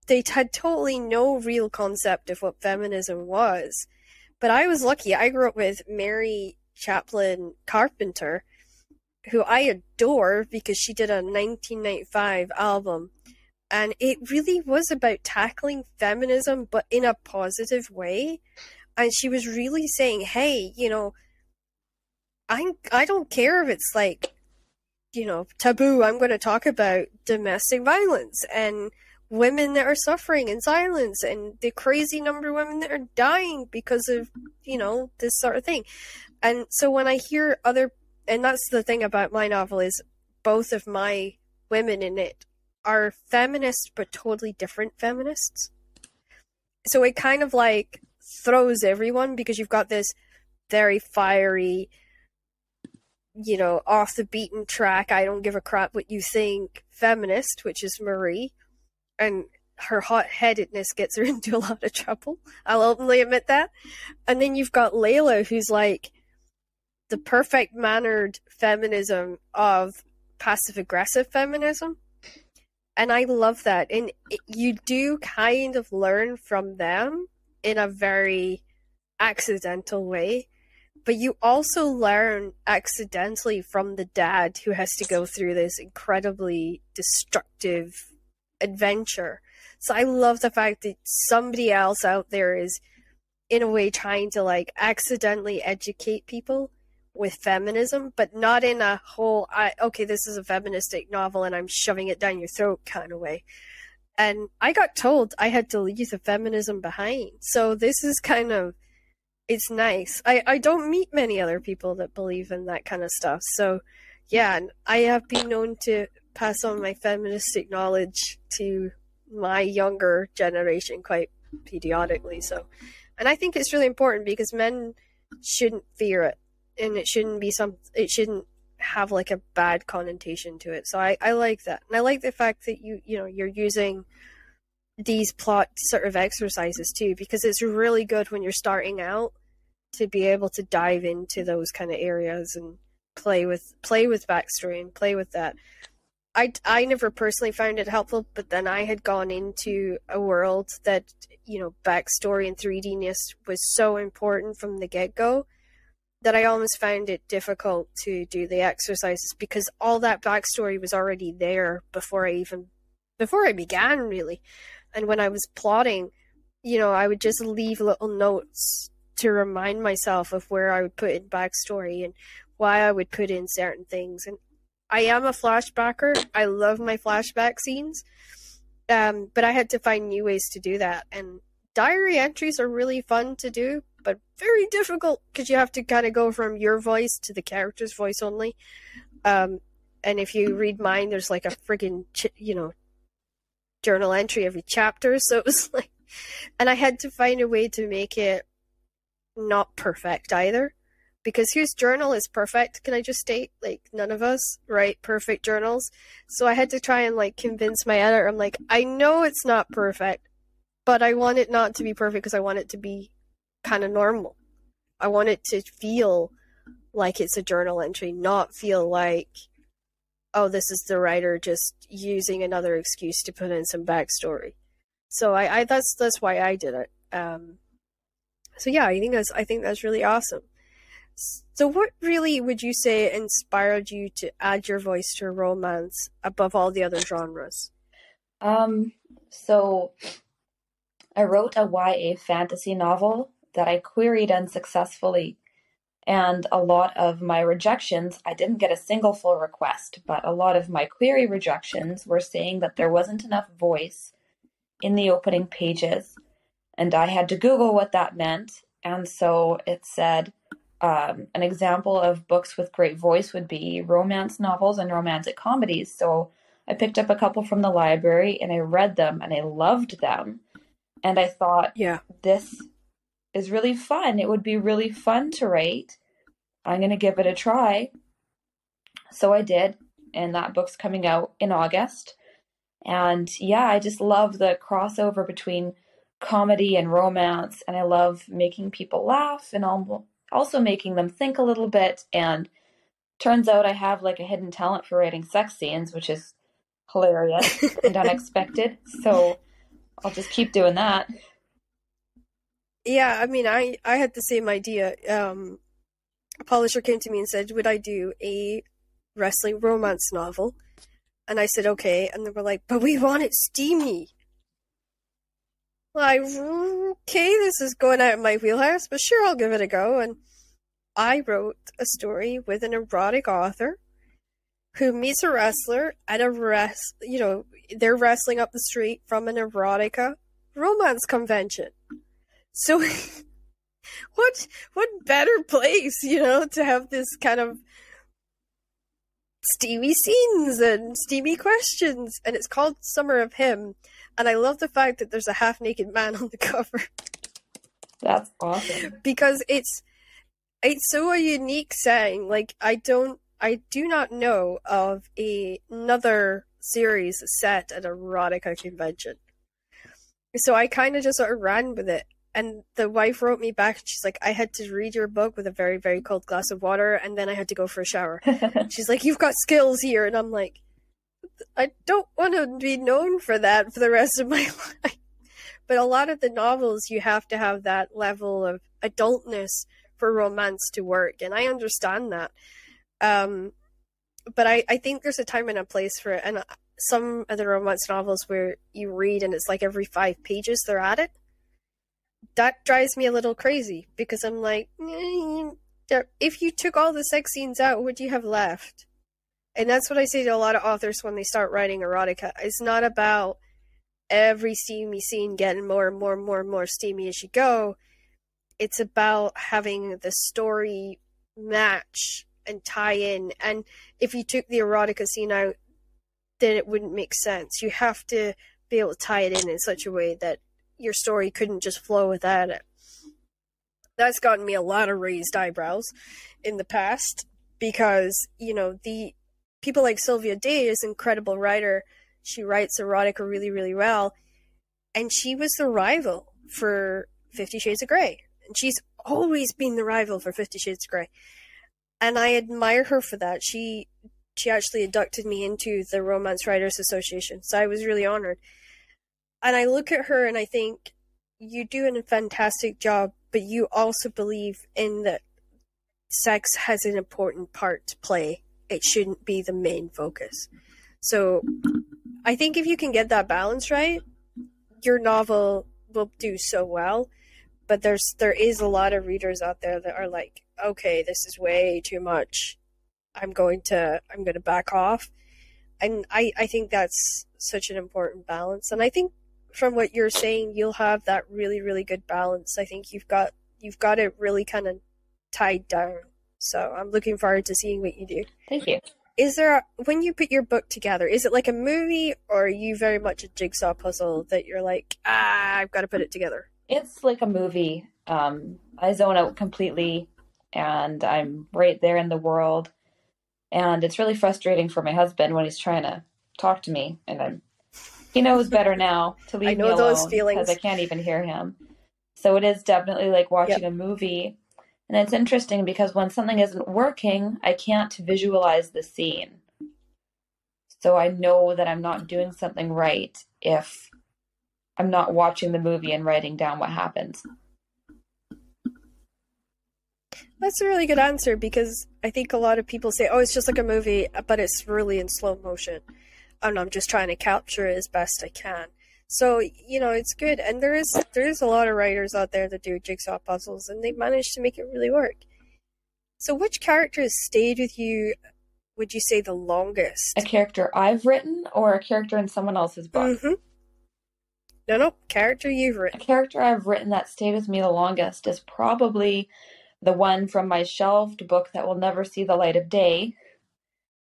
Speaker 1: they had totally no real concept of what feminism was. But I was lucky. I grew up with Mary Chaplin Carpenter, who I adore because she did a 1995 album. And it really was about tackling feminism, but in a positive way. And she was really saying, hey, I don't care if it's like, taboo. I'm going to talk about domestic violence and women that are suffering in silence and the crazy number of women that are dying because of, this sort of thing. And so when I hear and that's the thing about my novel is both of my women in it are feminists, but totally different feminists. So it kind of like throws everyone because you've got this very fiery, off the beaten track, I don't give a crap what you think feminist, which is Marie, and her hot headedness gets her into a lot of trouble. I'll openly admit that. And then you've got Layla, who's like the perfect mannered feminism of passive aggressive feminism. And I love that. And you do kind of learn from them in a very accidental way. But you also learn accidentally from the dad who has to go through this incredibly destructive adventure. So I love the fact that somebody else out there is, in a way, trying to like accidentally educate people with feminism, but not in a whole, okay, this is a feministic novel and I'm shoving it down your throat kind of way. And I got told I had to leave the feminism behind. So this is kind of, it's nice. I don't meet many other people that believe in that kind of stuff. So yeah, I have been known to pass on my feministic knowledge to my younger generation quite periodically. So, and I think it's really important because men shouldn't fear it, and it shouldn't it shouldn't have like a bad connotation to it. So I like that, and I like the fact that you're using these plot sort of exercises too, because it's really good when you're starting out to be able to dive into those kind of areas and play with backstory and play with that. I never personally found it helpful, but then I had gone into a world that, backstory and 3D-ness was so important from the get-go that I almost found it difficult to do the exercises because all that backstory was already there before I began, really. And when I was plotting, I would just leave little notes to remind myself of where I would put in backstory and why I would put in certain things. And I am a flashbacker. I love my flashback scenes. But I had to find new ways to do that. And diary entries are really fun to do, but very difficult because you have to kind of go from your voice to the character's voice only. And if you read mine, there's like a friggin', journal entry every chapter. So it was like, and I had to find a way to make it not perfect either. because whose journal is perfect? Can I just state, like, none of us write perfect journals. So I had to try and like convince my editor. I'm like, I know it's not perfect, but I want it not to be perfect because I want it to be kind of normal. I want it to feel like it's a journal entry, not feel like, oh, this is the writer just using another excuse to put in some backstory. So I that's why I did it. So yeah, I think that's really awesome. So what really would you say inspired you to add your voice to romance above all the other genres?
Speaker 2: So I wrote a YA fantasy novel that I queried unsuccessfully. And a lot of my rejections, I didn't get a single full request, but a lot of my query rejections were saying that there wasn't enough voice in the opening pages. And I had to Google what that meant. And so it said an example of books with great voice would be romance novels and romantic comedies. So I picked up a couple from the library and I read them and I loved them. And I thought,
Speaker 1: Yeah.
Speaker 2: this is really fun. It would be really fun to write. I'm going to give it a try. So I did. And that book's coming out in August. And yeah, I just love the crossover between comedy and romance. And I love making people laugh and also making them think a little bit. And turns out I have like a hidden talent for writing sex scenes, which is hilarious and unexpected. So I'll just keep doing that.
Speaker 1: Yeah, I mean, I had the same idea. A publisher came to me and said, would I do a wrestling romance novel? And I said, okay. And they were like, but we want it steamy. Like, okay, this is going out of my wheelhouse, but sure, I'll give it a go. And I wrote a story with an erotic author who meets a wrestler at they're wrestling up the street from an erotica romance convention. So what better place, to have this kind of steamy scenes and steamy questions. And it's called Summer of Him. And I love the fact that there's a half-naked man on the cover.
Speaker 2: That's awesome.
Speaker 1: Because it's so a unique setting. Like, I do not know of another series set at a erotica convention. So I kind of just sort of ran with it. And the wife wrote me back, and she's like, I had to read your book with a very, very cold glass of water, and then I had to go for a shower. She's like, you've got skills here. And I'm like, I don't want to be known for that for the rest of my life. But a lot of the novels, you have to have that level of adultness for romance to work. And I understand that. But I think there's a time and a place for it. And some of the romance novels where you read and it's like every 5 pages they're at it, that drives me a little crazy, because I'm like, if you took all the sex scenes out, what would you have left? And that's what I say to a lot of authors when they start writing erotica. It's not about every steamy scene getting more and more and more and more steamy as you go. It's about having the story match and tie in. And if you took the erotica scene out, then it wouldn't make sense. You have to be able to tie it in such a way that your story couldn't just flow without it. That's gotten me a lot of raised eyebrows in the past, because, the people like Sylvia Day is an incredible writer. She writes erotica really, really well. And she was the rival for 50 Shades of Grey. And she's always been the rival for 50 Shades of Grey. And I admire her for that. She actually inducted me into the Romance Writers Association, so I was really honored. And I look at her and I think, you do a fantastic job, but you also believe in that sex has an important part to play. It shouldn't be the main focus. So I think if you can get that balance right, your novel will do so well. But there is a lot of readers out there that are like, okay, this is way too much. I'm going to back off. And I think that's such an important balance. And I think from what you're saying, you'll have that really, really good balance. I think you've got it really kind of tied down. So I'm looking forward to seeing what you do.
Speaker 2: Thank you.
Speaker 1: When you put your book together, is it like a movie, or are you very much a jigsaw puzzle that you're like, I've got to put it together?
Speaker 2: It's like a movie. I zone out completely and I'm right there in the world. And it's really frustrating for my husband when he's trying to talk to me, and he knows better now to
Speaker 1: I
Speaker 2: leave me
Speaker 1: know those
Speaker 2: alone because I
Speaker 1: feelings.
Speaker 2: can't even hear him. So it is definitely like
Speaker 1: Yep.
Speaker 2: watching a movie. And it's interesting because when something isn't working, I can't visualize the scene. So I know that I'm not doing something right if I'm not watching the movie and writing down what happens.
Speaker 1: That's a really good answer because I think a lot of people say, oh, it's just like a movie, but it's really in slow motion. And I'm just trying to capture it as best I can. So, it's good. And there is a lot of writers out there that do jigsaw puzzles and they manage to make it really work. So which characters stayed with you, would you say, the
Speaker 2: A
Speaker 1: longest?
Speaker 2: character I've written or a character in someone else's book?
Speaker 1: Mm-hmm. No, character you've
Speaker 2: A
Speaker 1: written.
Speaker 2: character I've written that stayed with me the longest is probably the one from my shelved book that will never see the light of day.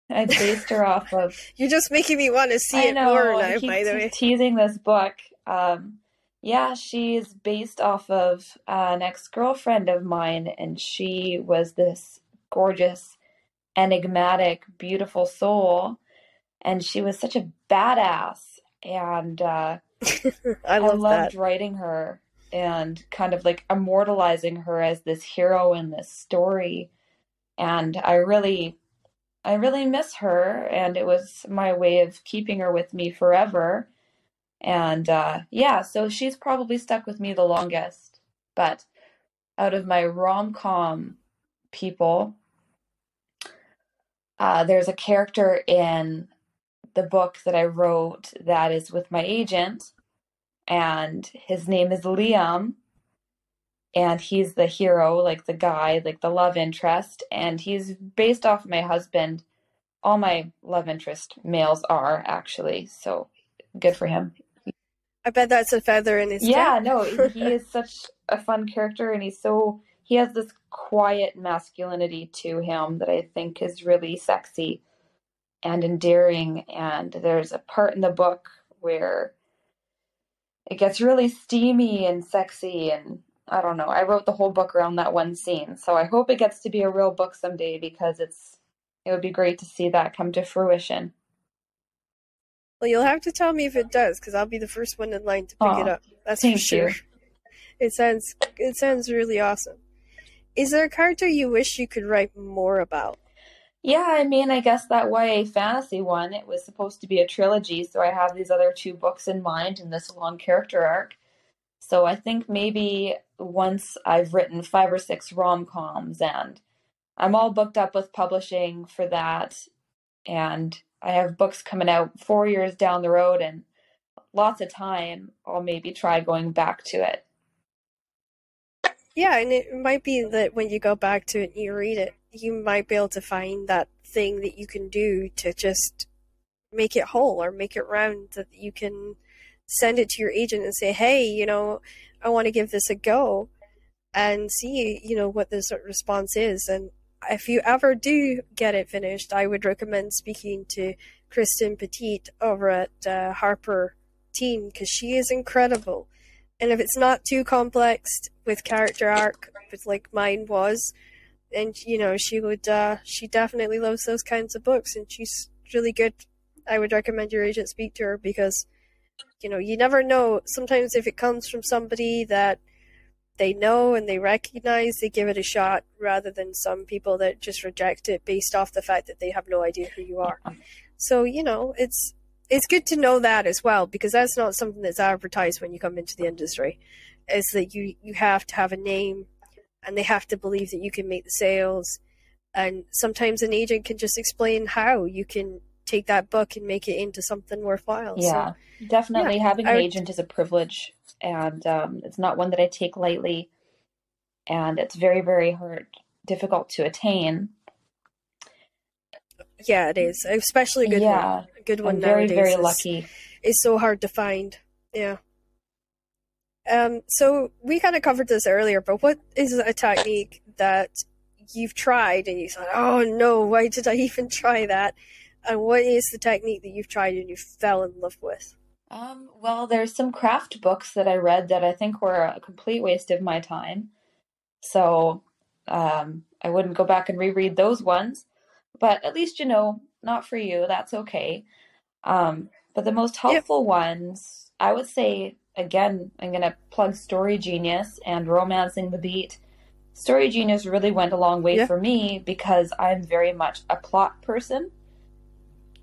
Speaker 2: I based her off of,
Speaker 1: You're just making me want to see
Speaker 2: I
Speaker 1: it more
Speaker 2: know, I
Speaker 1: now,
Speaker 2: keep
Speaker 1: by the way.
Speaker 2: teasing this book. Yeah, she's based off of an ex-girlfriend of mine, and she was this gorgeous, enigmatic, beautiful soul, and she was such a badass. And
Speaker 1: I
Speaker 2: I
Speaker 1: love that.
Speaker 2: loved writing her and kind of like immortalizing her as this hero in this story. And I really miss her, and it was my way of keeping her with me forever. And yeah, so she's probably stuck with me the longest. But out of my rom-com people, there's a character in the book that I wrote that is with my agent, and his name is Liam, and he's the hero, like the guy, like the love interest, and he's based off of my husband. All my love interest males are actually, so good for him.
Speaker 1: I bet that's a feather in his cap.
Speaker 2: Yeah, no, he is such a fun character, and he has this quiet masculinity to him that I think is really sexy and endearing. And there's a part in the book where it gets really steamy and sexy, and I don't know. I wrote the whole book around that one scene. So I hope it gets to be a real book someday because it would be great to see that come to fruition.
Speaker 1: Well, you'll have to tell me if it does, because I'll be the first one in line to pick it
Speaker 2: Oh,
Speaker 1: up. That's for
Speaker 2: thank
Speaker 1: sure.
Speaker 2: you.
Speaker 1: It sounds really awesome. Is there a character you wish you could write more about?
Speaker 2: Yeah, I mean, I guess that YA fantasy one, it was supposed to be a trilogy, so I have these other two books in mind and this long character arc. So I think maybe once I've written 5 or 6 rom-coms, and I'm all booked up with publishing for that, and I have books coming out 4 years down the road and lots of time, I'll maybe try going back to it.
Speaker 1: Yeah, and it might be that when you go back to it and you read it, you might be able to find that thing that you can do to just make it whole or make it round, that you can send it to your agent and say, hey, I want to give this a go and see, what the sort of response is. And if you ever do get it finished, I would recommend speaking to Kristen Petit over at Harper Teen because she is incredible. And if it's not too complex with character arc, with like mine was, and she definitely loves those kinds of books, and she's really good. I would recommend your agent speak to her because you never know. Sometimes if it comes from somebody that they know and they recognize, they give it a shot rather than some people that just reject it based off the fact that they have no idea who you are. So, it's good to know that as well because that's not something that's advertised when you come into the industry. Is that you have to have a name and they have to believe that you can make the sales. And sometimes an agent can just explain how you can take that book and make it into something worthwhile. So,
Speaker 2: Yeah,
Speaker 1: yeah,
Speaker 2: definitely having
Speaker 1: I
Speaker 2: an
Speaker 1: would.
Speaker 2: agent is a privilege, and it's not one that I take lightly, and it's very, very hard, difficult to attain.
Speaker 1: Yeah, it is, especially a good one.
Speaker 2: Yeah,
Speaker 1: A good one
Speaker 2: I'm very,
Speaker 1: nowadays
Speaker 2: very
Speaker 1: is
Speaker 2: lucky.
Speaker 1: is so hard to find. Yeah. So we kind of covered this earlier, but what is a technique that you've tried and you thought, oh no, why did I even try that? And what is the technique that you've tried and you fell in love with?
Speaker 2: Well, there's some craft books that I read that I think were a complete waste of my time. So I wouldn't go back and reread those ones, but at least you know, not for you. That's okay. But the most
Speaker 1: Yep.
Speaker 2: helpful ones, I would say, again, I'm going to plug Story Genius and Romancing the Beat. Story Genius really went a long way
Speaker 1: Yeah.
Speaker 2: for me because I'm very much a plot person.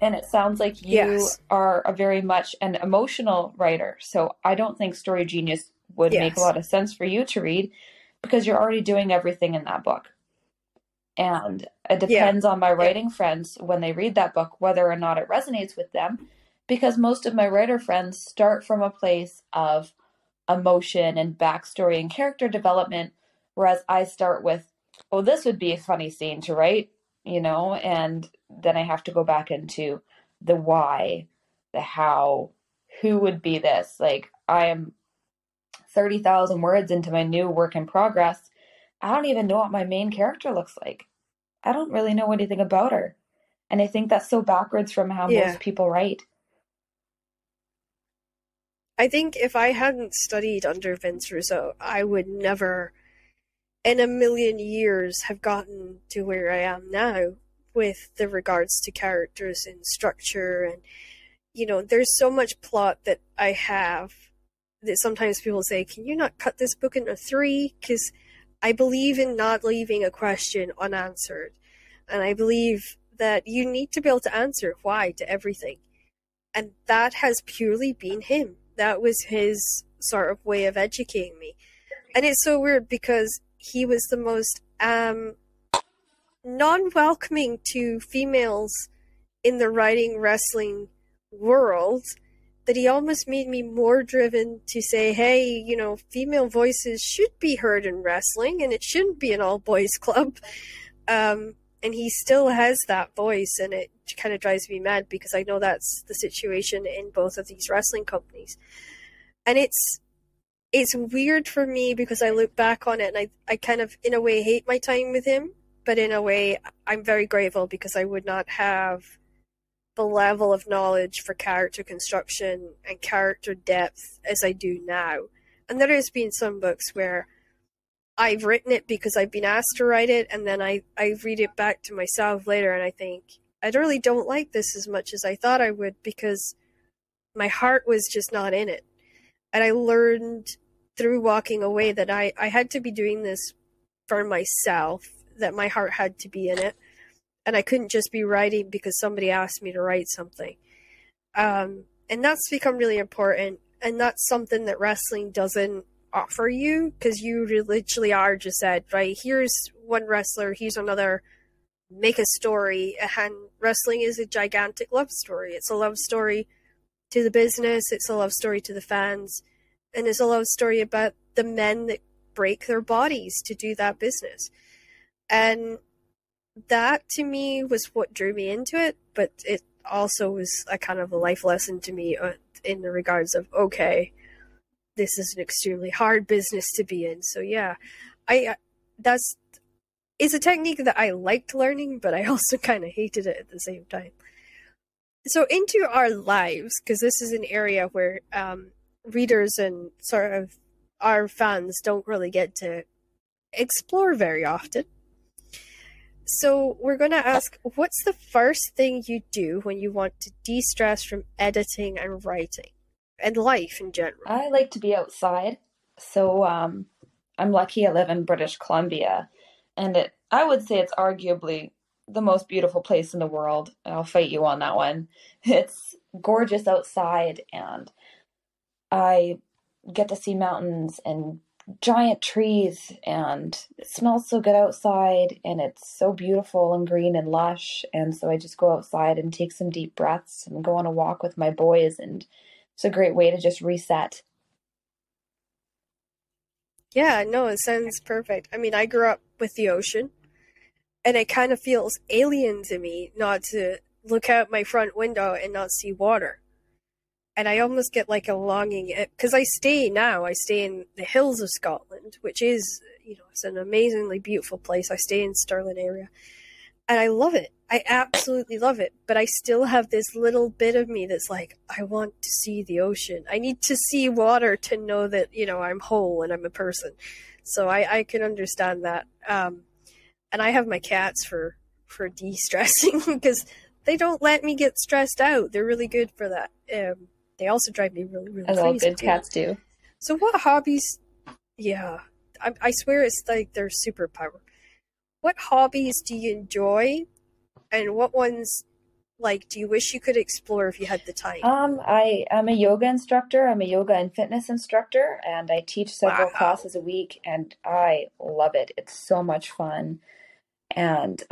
Speaker 2: And it sounds like you
Speaker 1: Yes.
Speaker 2: are a very much an emotional writer. So I don't think Story Genius would make a
Speaker 1: Yes.
Speaker 2: lot of sense for you to read because you're already doing everything in that book. And it
Speaker 1: Yeah.
Speaker 2: depends on my
Speaker 1: Yeah.
Speaker 2: writing friends when they read that book, whether or not it resonates with them. Because most of my writer friends start from a place of emotion and backstory and character development, whereas I start with, oh, this would be a funny scene to write, you know, and then I have to go back into the why, the how, who would be this. Like, I am 30,000 words into my new work in progress. I don't even know what my main character looks like. I don't really know anything about her. And I think that's so backwards from how
Speaker 1: Yeah.
Speaker 2: most people write.
Speaker 1: I think if I hadn't studied under Vince Russo, I would never in a million years have gotten to where I am now with the regards to characters and structure. And there's so much plot that I have that sometimes people say, can you not cut this book into three? Because I believe in not leaving a question unanswered, and I believe that you need to be able to answer why to everything. And that has purely been him. That was his sort of way of educating me. And it's so weird because he was the most non-welcoming to females in the writing wrestling world, that he almost made me more driven to say, hey, female voices should be heard in wrestling and it shouldn't be an all-boys club. And he still has that voice, and it kind of drives me mad because I know that's the situation in both of these wrestling companies. And it's weird for me because I look back on it and I kind of, in a way, hate my time with him, but in a way, I'm very grateful because I would not have the level of knowledge for character construction and character depth as I do now. And there has been some books where I've written it because I've been asked to write it, and then I read it back to myself later and I think, I really don't like this as much as I thought I would because my heart was just not in it. And I learned through walking away that I had to be doing this for myself, that my heart had to be in it. And I couldn't just be writing because somebody asked me to write something. And that's become really important. And that's something that wrestling doesn't offer you, because you literally are just said, right, here's one wrestler, here's another, make a story. And wrestling is a gigantic love story. It's a love story to the business, it's a love story to the fans, and it's a love story about the men that break their bodies to do that business. And that to me was what drew me into it, but it also was a kind of a life lesson to me in the regards of, okay, this is an extremely hard business to be in. So yeah, it's a technique that I liked learning, but I also kind of hated it at the same time. So into our lives, because this is an area where readers and sort of our fans don't really get to explore very often. So we're going to ask, what's the first thing you do when you want to de-stress from editing and writing and life in general?
Speaker 2: I like to be outside. So I'm lucky I live in British Columbia, and I would say it's arguably the most beautiful place in the world. I'll fight you on that one. It's gorgeous outside, and I get to see mountains and giant trees, and it smells so good outside, and it's so beautiful and green and lush. And so I just go outside and take some deep breaths and go on a walk with my boys, and it's a great way to just reset.
Speaker 1: Yeah, no, it sounds perfect. I mean, I grew up with the ocean, and it kind of feels alien to me not to look out my front window and not see water. And I almost get like a longing, because I stay in the hills of Scotland, which is, it's an amazingly beautiful place. I stay in Stirling area, and I love it. I absolutely love it. But I still have this little bit of me that's like, I want to see the ocean. I need to see water to know that, I'm whole and I'm a person. So I can understand that. And I have my cats for de-stressing because they don't let me get stressed out. They're really good for that. They also drive me really, really
Speaker 2: As all
Speaker 1: crazy
Speaker 2: good
Speaker 1: too.
Speaker 2: cats do.
Speaker 1: So what hobbies? Yeah, I swear it's like their superpower. What hobbies do you enjoy, and what ones like do you wish you could explore if you had the time?
Speaker 2: I am a yoga instructor. I'm a yoga and fitness instructor, and I teach several
Speaker 1: Wow.
Speaker 2: classes a week, and I love it. It's so much fun. And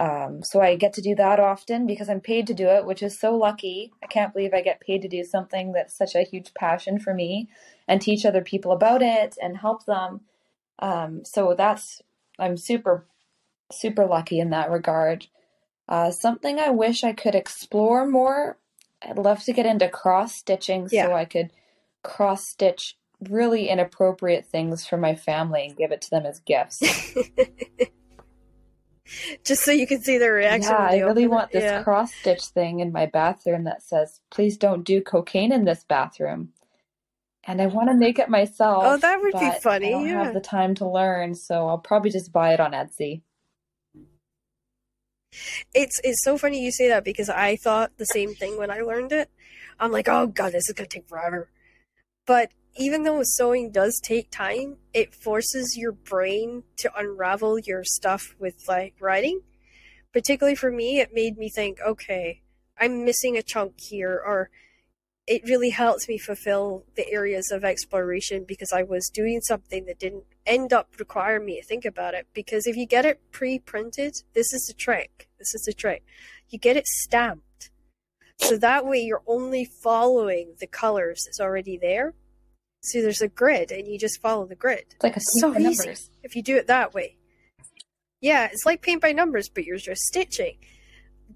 Speaker 2: so I get to do that often because I'm paid to do it, which is so lucky. I can't believe I get paid to do something that's such a huge passion for me and teach other people about it and help them. So I'm super, super lucky in that regard. Something I wish I could explore more. I'd love to get into cross stitching
Speaker 1: Yeah.
Speaker 2: so I could cross stitch really inappropriate things for my family and give it to them as gifts.
Speaker 1: Just so you can see their reaction
Speaker 2: Yeah,
Speaker 1: when
Speaker 2: I
Speaker 1: they
Speaker 2: really
Speaker 1: open
Speaker 2: want
Speaker 1: it.
Speaker 2: this
Speaker 1: Yeah.
Speaker 2: cross stitch thing in my bathroom that says, please don't do cocaine in this bathroom. And I want to make it
Speaker 1: Oh,
Speaker 2: myself,
Speaker 1: that would be
Speaker 2: but I
Speaker 1: funny.
Speaker 2: don't have
Speaker 1: Yeah.
Speaker 2: the time to learn, so I'll probably just buy it on Etsy.
Speaker 1: It's so funny you say that because I thought the same thing when I learned it. I'm like, oh god, this is gonna take forever. But even though sewing does take time, it forces your brain to unravel your stuff with like writing. Particularly for me, it made me think, okay, I'm missing a chunk here, or it really helps me fulfill the areas of exploration because I was doing something that didn't end up requiring me to think about it. Because if you get it pre-printed, this is the trick. This is the trick. You get it stamped. So that way you're only following the colors that's already there. So there's a grid and you just follow the grid.
Speaker 2: It's like a
Speaker 1: It's so easy
Speaker 2: numbers.
Speaker 1: if you do it that way. Yeah, it's like paint by numbers, but you're just stitching.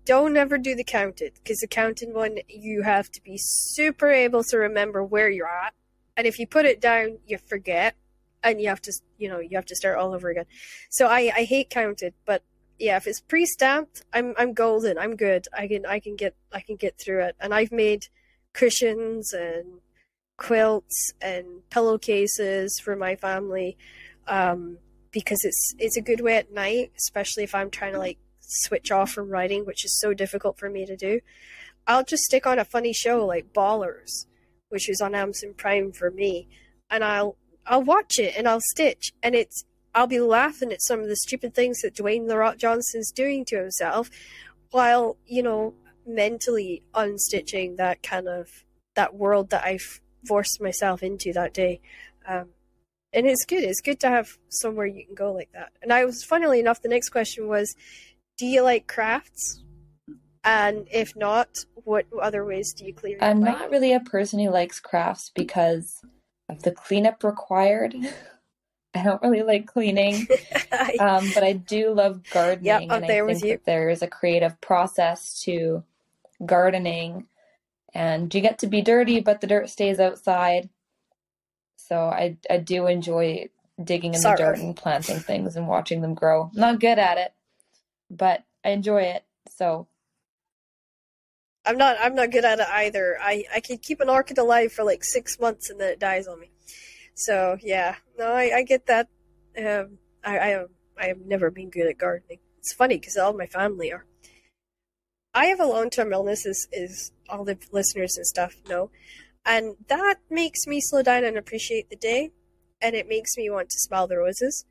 Speaker 1: Don't ever do the counted, because the counted one, you have to be super able to remember where you're at. And if you put it down, you forget, and you have to, you have to start all over again. So I hate counted, but yeah, if it's pre-stamped, I'm golden. I'm good. I can get through it. And I've made cushions and quilts and pillowcases for my family, because it's a good way at night, especially if I'm trying to like switch off from writing, which is so difficult for me to do. I'll just stick on a funny show like Ballers, which is on Amazon Prime for me, and I'll watch it and I'll stitch, and I'll be laughing at some of the stupid things that Dwayne The Rock Johnson's doing to himself, while mentally unstitching that world that I've forced myself into that day. And it's good. It's good to have somewhere you can go like that. And funnily enough, the next question was, do you like crafts? And if not, what other ways do you clear your
Speaker 2: I'm
Speaker 1: mind?
Speaker 2: not really a person who likes crafts because of the cleanup required. I don't really like cleaning, but I do love gardening.
Speaker 1: Yep, I'm
Speaker 2: and
Speaker 1: there
Speaker 2: I
Speaker 1: with
Speaker 2: think
Speaker 1: you.
Speaker 2: that there is a creative process to gardening, and you get to be dirty, but the dirt stays outside. So I do enjoy digging in the dirt and planting things and watching them grow. I'm not good at it, but I enjoy it. So
Speaker 1: I'm not good at it either. I can keep an orchid alive for like 6 months and then it dies on me. So yeah, no, I get that. I have never been good at gardening. It's funny because all my family are. I have a long-term illness, is all the listeners and stuff know, and that makes me slow down and appreciate the day, and it makes me want to smell the roses.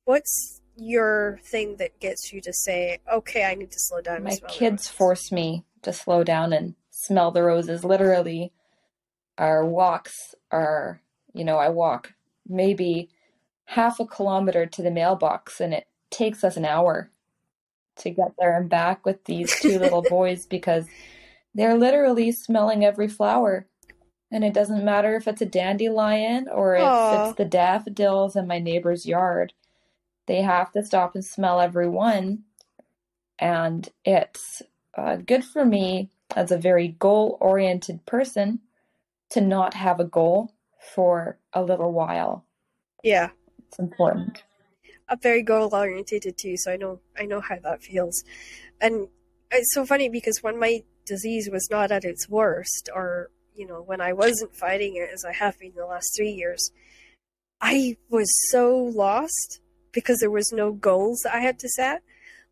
Speaker 1: What's your thing that gets you to say, okay, I need to slow down and smell the roses?
Speaker 2: My kids force me to slow down and smell the roses. Literally, our walks are, I walk maybe half a kilometer to the mailbox, and it takes us an hour to get there and back with these two little boys because they're literally smelling every flower. And it doesn't matter if it's a dandelion or if it's the daffodils in my neighbor's yard. They have to stop and smell every one. And it's good for me as a very goal-oriented person to not have a goal for a little while.
Speaker 1: Yeah.
Speaker 2: It's important.
Speaker 1: I'm very goal-oriented too, so I know how that feels. And it's so funny because when my disease was not at its worst, or when I wasn't fighting it as I have been the last 3 years, I was so lost because there was no goals that I had to set.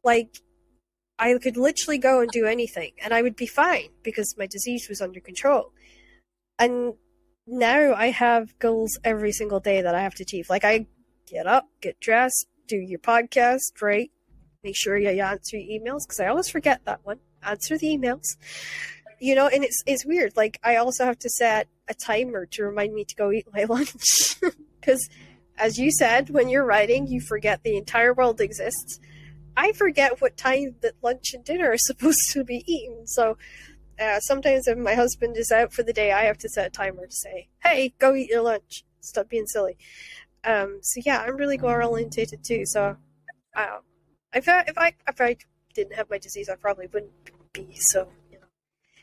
Speaker 1: Like, I could literally go and do anything, and I would be fine because my disease was under control. And now I have goals every single day that I have to achieve. Like, I get up, get dressed, do your podcast, right? Make sure you answer your emails, because I always forget that one. Answer the emails. You know, and it's weird. Like, I also have to set a timer to remind me to go eat my lunch. Because, as you said, when you're writing, you forget the entire world exists. I forget what time that lunch and dinner are supposed to be eaten. So sometimes if my husband is out for the day, I have to set a timer to say, hey, go eat your lunch. Stop being silly. So yeah, I'm really goal orientated too. So if I didn't have my disease, I probably wouldn't be. So, you know.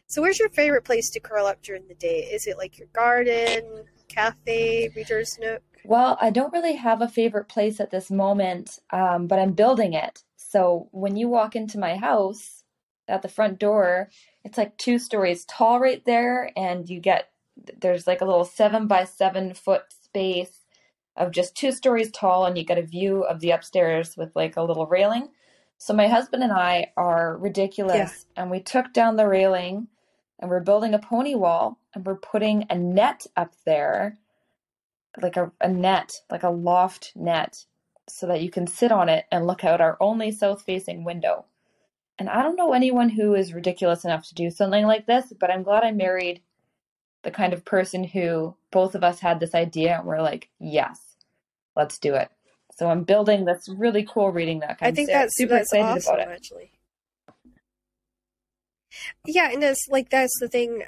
Speaker 1: So where's your favorite place to curl up during the day? Is it like your garden, cafe, reader's nook?
Speaker 2: Well, I don't really have a favorite place at this moment, but I'm building it. So when you walk into my house at the front door, it's like 2 stories tall right there, and there's like a little 7 by 7 foot space of just 2 stories tall, and you get a view of the upstairs with like a little railing. So my husband and I are ridiculous, and we took down the railing, and we're building a pony wall, and we're putting a net up there, like a net, like a loft net, so that you can sit on it and look out our only south-facing window. And I don't know anyone who is ridiculous enough to do something like this, but I'm glad I married the kind of person who both of us had this idea and we're like, yes, let's do it. So I'm building this really cool reading nook.
Speaker 1: I think that's
Speaker 2: super excited
Speaker 1: awesome,
Speaker 2: about it.
Speaker 1: Actually. Yeah, and that's the thing.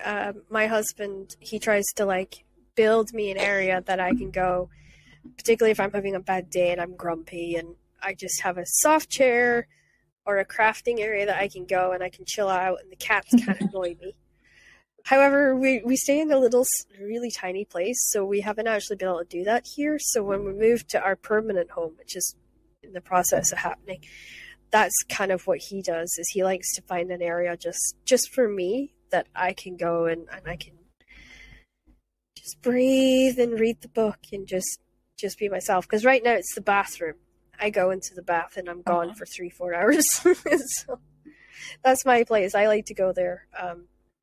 Speaker 1: My husband, he tries to like build me an area that I can go, particularly if I'm having a bad day and I'm grumpy, and I just have a soft chair or a crafting area that I can go and I can chill out, and the cats can't annoy me. However, we stay in a little, really tiny place, so we haven't actually been able to do that here. So when we move to our permanent home, which is in the process of happening, that's kind of what he does, is he likes to find an area just for me that I can go and I can just breathe and read the book and just be myself. Because right now it's the bathroom. I go into the bath and I'm gone for 3-4 hours. So that's my place. I like to go there,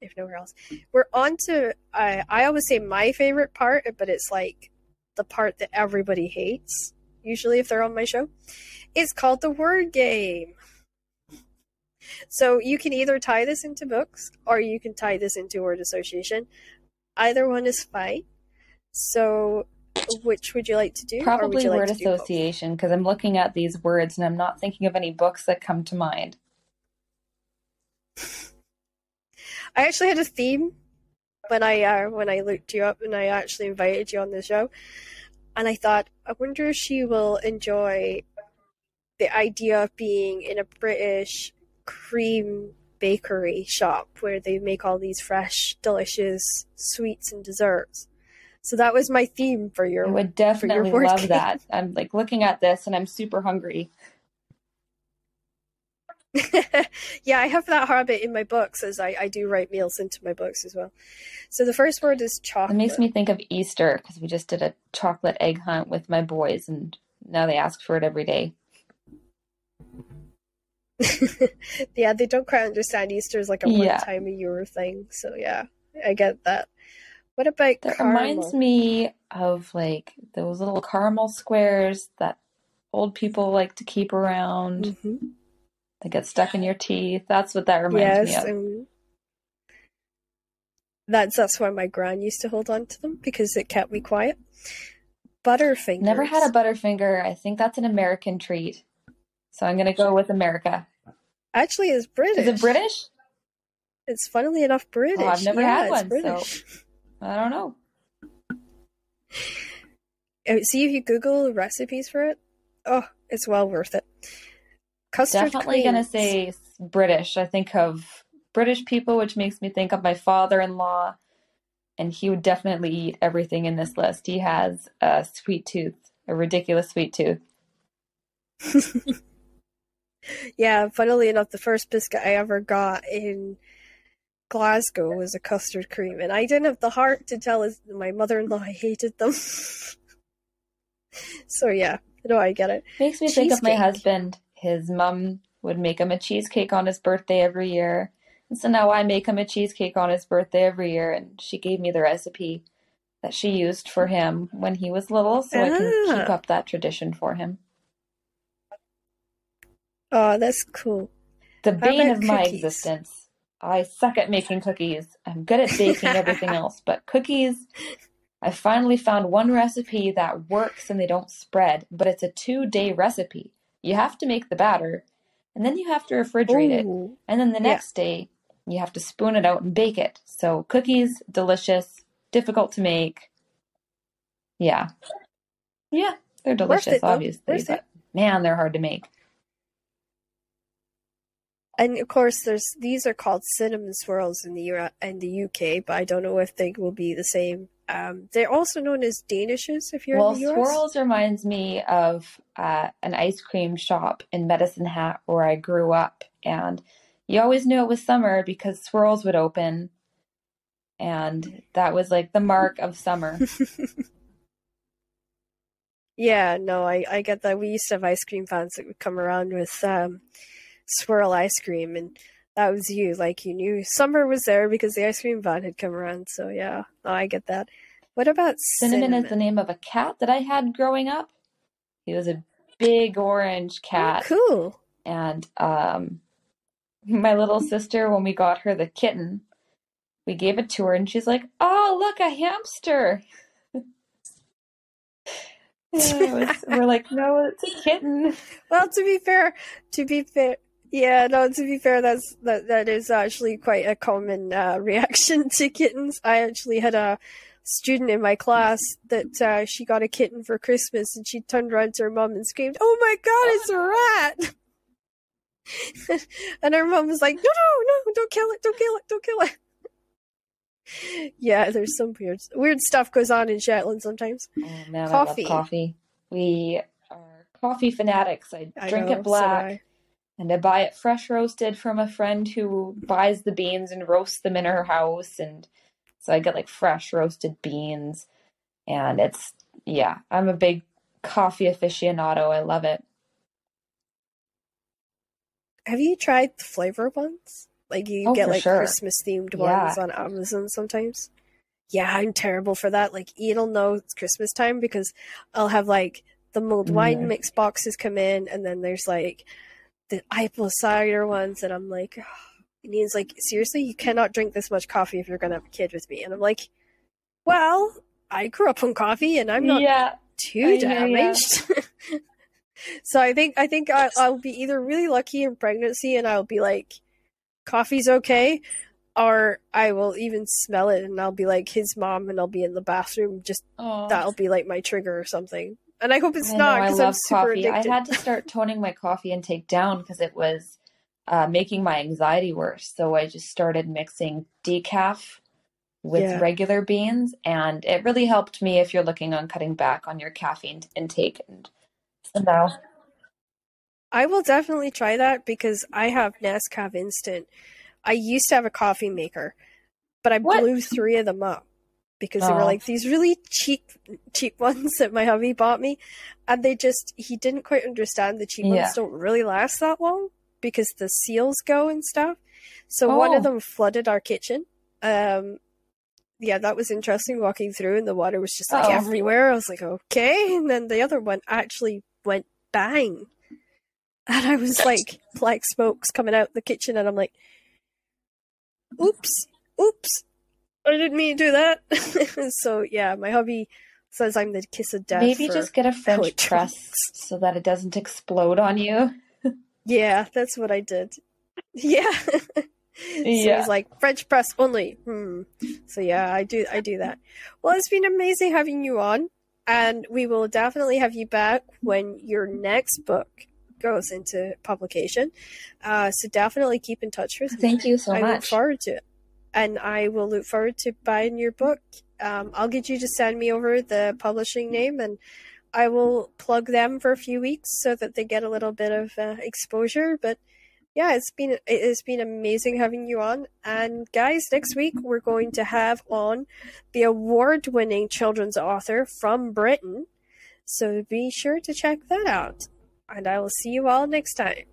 Speaker 1: if nowhere else. We're on to, I always say my favorite part, but it's like the part that everybody hates, usually if they're on my show. It's called the word game. So you can either tie this into books or you can tie this into word association. Either one is fine. So which would you like to do?
Speaker 2: Probably
Speaker 1: or would you
Speaker 2: word
Speaker 1: like to
Speaker 2: association, because I'm looking at these words and I'm not thinking of any books that come to mind.
Speaker 1: I actually had a theme when I looked you up and I actually invited you on the show. And I thought, I wonder if she will enjoy the idea of being in a British cream bakery shop where they make all these fresh, delicious sweets and desserts. So that was my theme for your.
Speaker 2: I would definitely love
Speaker 1: game.
Speaker 2: that. I'm like looking at this and I'm super hungry.
Speaker 1: Yeah, I have that habit in my books, as I do write meals into my books as well. So the first word is chocolate.
Speaker 2: It makes me think of Easter, because we just did a chocolate egg hunt with my boys and now they ask for it every day.
Speaker 1: Yeah, they don't quite understand Easter is like a one time a year thing. So yeah, I get that. What about
Speaker 2: that
Speaker 1: caramel?
Speaker 2: Reminds me of like those little caramel squares that old people like to keep around.
Speaker 1: Mm-hmm.
Speaker 2: They get stuck in your teeth. That's what that reminds me of.
Speaker 1: That's why my gran used to hold on to them, because it kept me quiet. Butterfingers.
Speaker 2: Never had a Butterfinger. I think that's an American treat. So I'm going to go with America.
Speaker 1: Actually, it's British.
Speaker 2: Is it British?
Speaker 1: It's funnily enough British.
Speaker 2: Oh, I've never had one, so I don't know.
Speaker 1: See if you Google recipes for it. Oh, it's well worth it. Custard
Speaker 2: Definitely going to say British. I think of British people, which makes me think of my father-in-law, and he would definitely eat everything in this list. He has a sweet tooth, a ridiculous sweet tooth.
Speaker 1: Yeah, funnily enough, the first biscuit I ever got in Glasgow was a custard cream, and I didn't have the heart to tell my mother-in-law I hated them. So yeah, I get it.
Speaker 2: Makes me think of my husband. His mom would make him a cheesecake on his birthday every year. And so now I make him a cheesecake on his birthday every year. And she gave me the recipe that she used for him when he was little, so I can keep
Speaker 1: Ah.
Speaker 2: up that tradition for him.
Speaker 1: Oh, that's cool.
Speaker 2: The
Speaker 1: How
Speaker 2: bane
Speaker 1: about
Speaker 2: of my
Speaker 1: cookies?
Speaker 2: existence. I suck at making cookies. I'm good at baking everything else, but cookies, I finally found one recipe that works and they don't spread, but it's a 2-day recipe. You have to make the batter, and then you have to refrigerate it,
Speaker 1: Oh,
Speaker 2: and then the
Speaker 1: yeah.
Speaker 2: next day you have to spoon it out and bake it. So cookies, delicious, difficult to make. Yeah. Yeah, they're
Speaker 1: Worth
Speaker 2: delicious,
Speaker 1: it though.
Speaker 2: obviously,
Speaker 1: Worth it.
Speaker 2: but man, they're hard to make.
Speaker 1: And of course, these are called cinnamon swirls in the UK, but I don't know if they will be the same. They're also known as Danishes if you're in
Speaker 2: Well,
Speaker 1: the US.
Speaker 2: swirls reminds me of an ice cream shop in Medicine Hat where I grew up, and you always knew it was summer because swirls would open, and that was like the mark of summer.
Speaker 1: Yeah, no, I get that. We used to have ice cream vans that would come around with swirl ice cream, and that was you. Like you knew summer was there because the ice cream van had come around. So yeah, no, I get that. What about
Speaker 2: Cinnamon is the
Speaker 1: cinnamon?
Speaker 2: name of a cat that I had growing up. He was a big orange
Speaker 1: Oh,
Speaker 2: cat,
Speaker 1: cool.
Speaker 2: and my little sister, when we got her the kitten, we gave it to her, and she's like, "Oh, look, a hamster." We're like, no, it's a kitten.
Speaker 1: Well, to be fair, yeah, no, to be fair, that is actually quite a common reaction to kittens. I actually had a student in my class that she got a kitten for Christmas, and she turned around to her mom and screamed, "Oh my God, it's a rat!" And her mom was like, "No, no, no, don't kill it, don't kill it, don't kill it." Yeah, there's some weird stuff goes on in Shetland sometimes.
Speaker 2: Oh man, I love
Speaker 1: Coffee.
Speaker 2: coffee. We are coffee fanatics. I
Speaker 1: I
Speaker 2: drink it
Speaker 1: know, so do
Speaker 2: black
Speaker 1: I.
Speaker 2: and I buy it fresh roasted from a friend who buys the beans and roasts them in her house. And so I get like fresh roasted beans. And yeah, I'm a big coffee aficionado. I love it.
Speaker 1: Have you tried the flavor ones? Like you
Speaker 2: Oh,
Speaker 1: get
Speaker 2: for
Speaker 1: like
Speaker 2: sure.
Speaker 1: Christmas themed ones
Speaker 2: Yeah.
Speaker 1: on Amazon sometimes. Yeah, I'm terrible for that. Like Ian'll know it's Christmas time because I'll have like the mulled wine
Speaker 2: Mm.
Speaker 1: mix boxes come in, and then there's like the apple cider ones, and I'm like, and Ian's like, seriously, you cannot drink this much coffee if you're gonna have a kid with me. And I'm like, well, I grew up on coffee, and I'm not
Speaker 2: Yeah,
Speaker 1: too
Speaker 2: I hear ya.
Speaker 1: damaged. So I think I'll be either really lucky in pregnancy, and I'll be like, coffee's okay, or I will even smell it and I'll be like his mom, and I'll be in the bathroom. Just
Speaker 2: Oh,
Speaker 1: that'll be like my trigger or something. And I hope it's
Speaker 2: I know.
Speaker 1: not
Speaker 2: I
Speaker 1: because I'm
Speaker 2: love
Speaker 1: super
Speaker 2: coffee. I
Speaker 1: addicted.
Speaker 2: had to start toning my coffee intake down because it was making my anxiety worse. So I just started mixing decaf with
Speaker 1: Yeah,
Speaker 2: regular beans, and it really helped me if you're looking on cutting back on your caffeine intake. And so now,
Speaker 1: I will definitely try that because I have Nescafe Instant. I used to have a coffee maker, but I
Speaker 2: what?
Speaker 1: blew three of them up because they were
Speaker 2: Oh,
Speaker 1: like these really cheap ones that my hubby bought me, and he didn't quite understand the cheap ones
Speaker 2: yeah.
Speaker 1: don't really last that long because the seals go and stuff. So one of
Speaker 2: Oh,
Speaker 1: them flooded our kitchen. Um, yeah, that was interesting walking through, and the water was just like
Speaker 2: oh.
Speaker 1: everywhere. I was like, okay. And then the other one actually went bang. And I was like smoke's coming out the kitchen, and I'm like, oops, oops, I didn't mean to do that. So yeah, my hubby says I'm the kiss of death
Speaker 2: Maybe
Speaker 1: for
Speaker 2: just get a French press
Speaker 1: electronics.
Speaker 2: so that it doesn't explode on you.
Speaker 1: Yeah, that's what I did. Yeah. So he's
Speaker 2: Yeah.
Speaker 1: like, French press only. So yeah, I do that. Well, it's been amazing having you on, and we will definitely have you back when your next book goes into publication. So definitely keep in touch with me.
Speaker 2: Thank you so
Speaker 1: I look
Speaker 2: much.
Speaker 1: forward to it, and I will look forward to buying your book. I'll get you to send me over the publishing name, and I will plug them for a few weeks so that they get a little bit of exposure. But yeah, it has been amazing having you on. And guys, next week we're going to have on the award-winning children's author from Britain. So be sure to check that out. And I will see you all next time.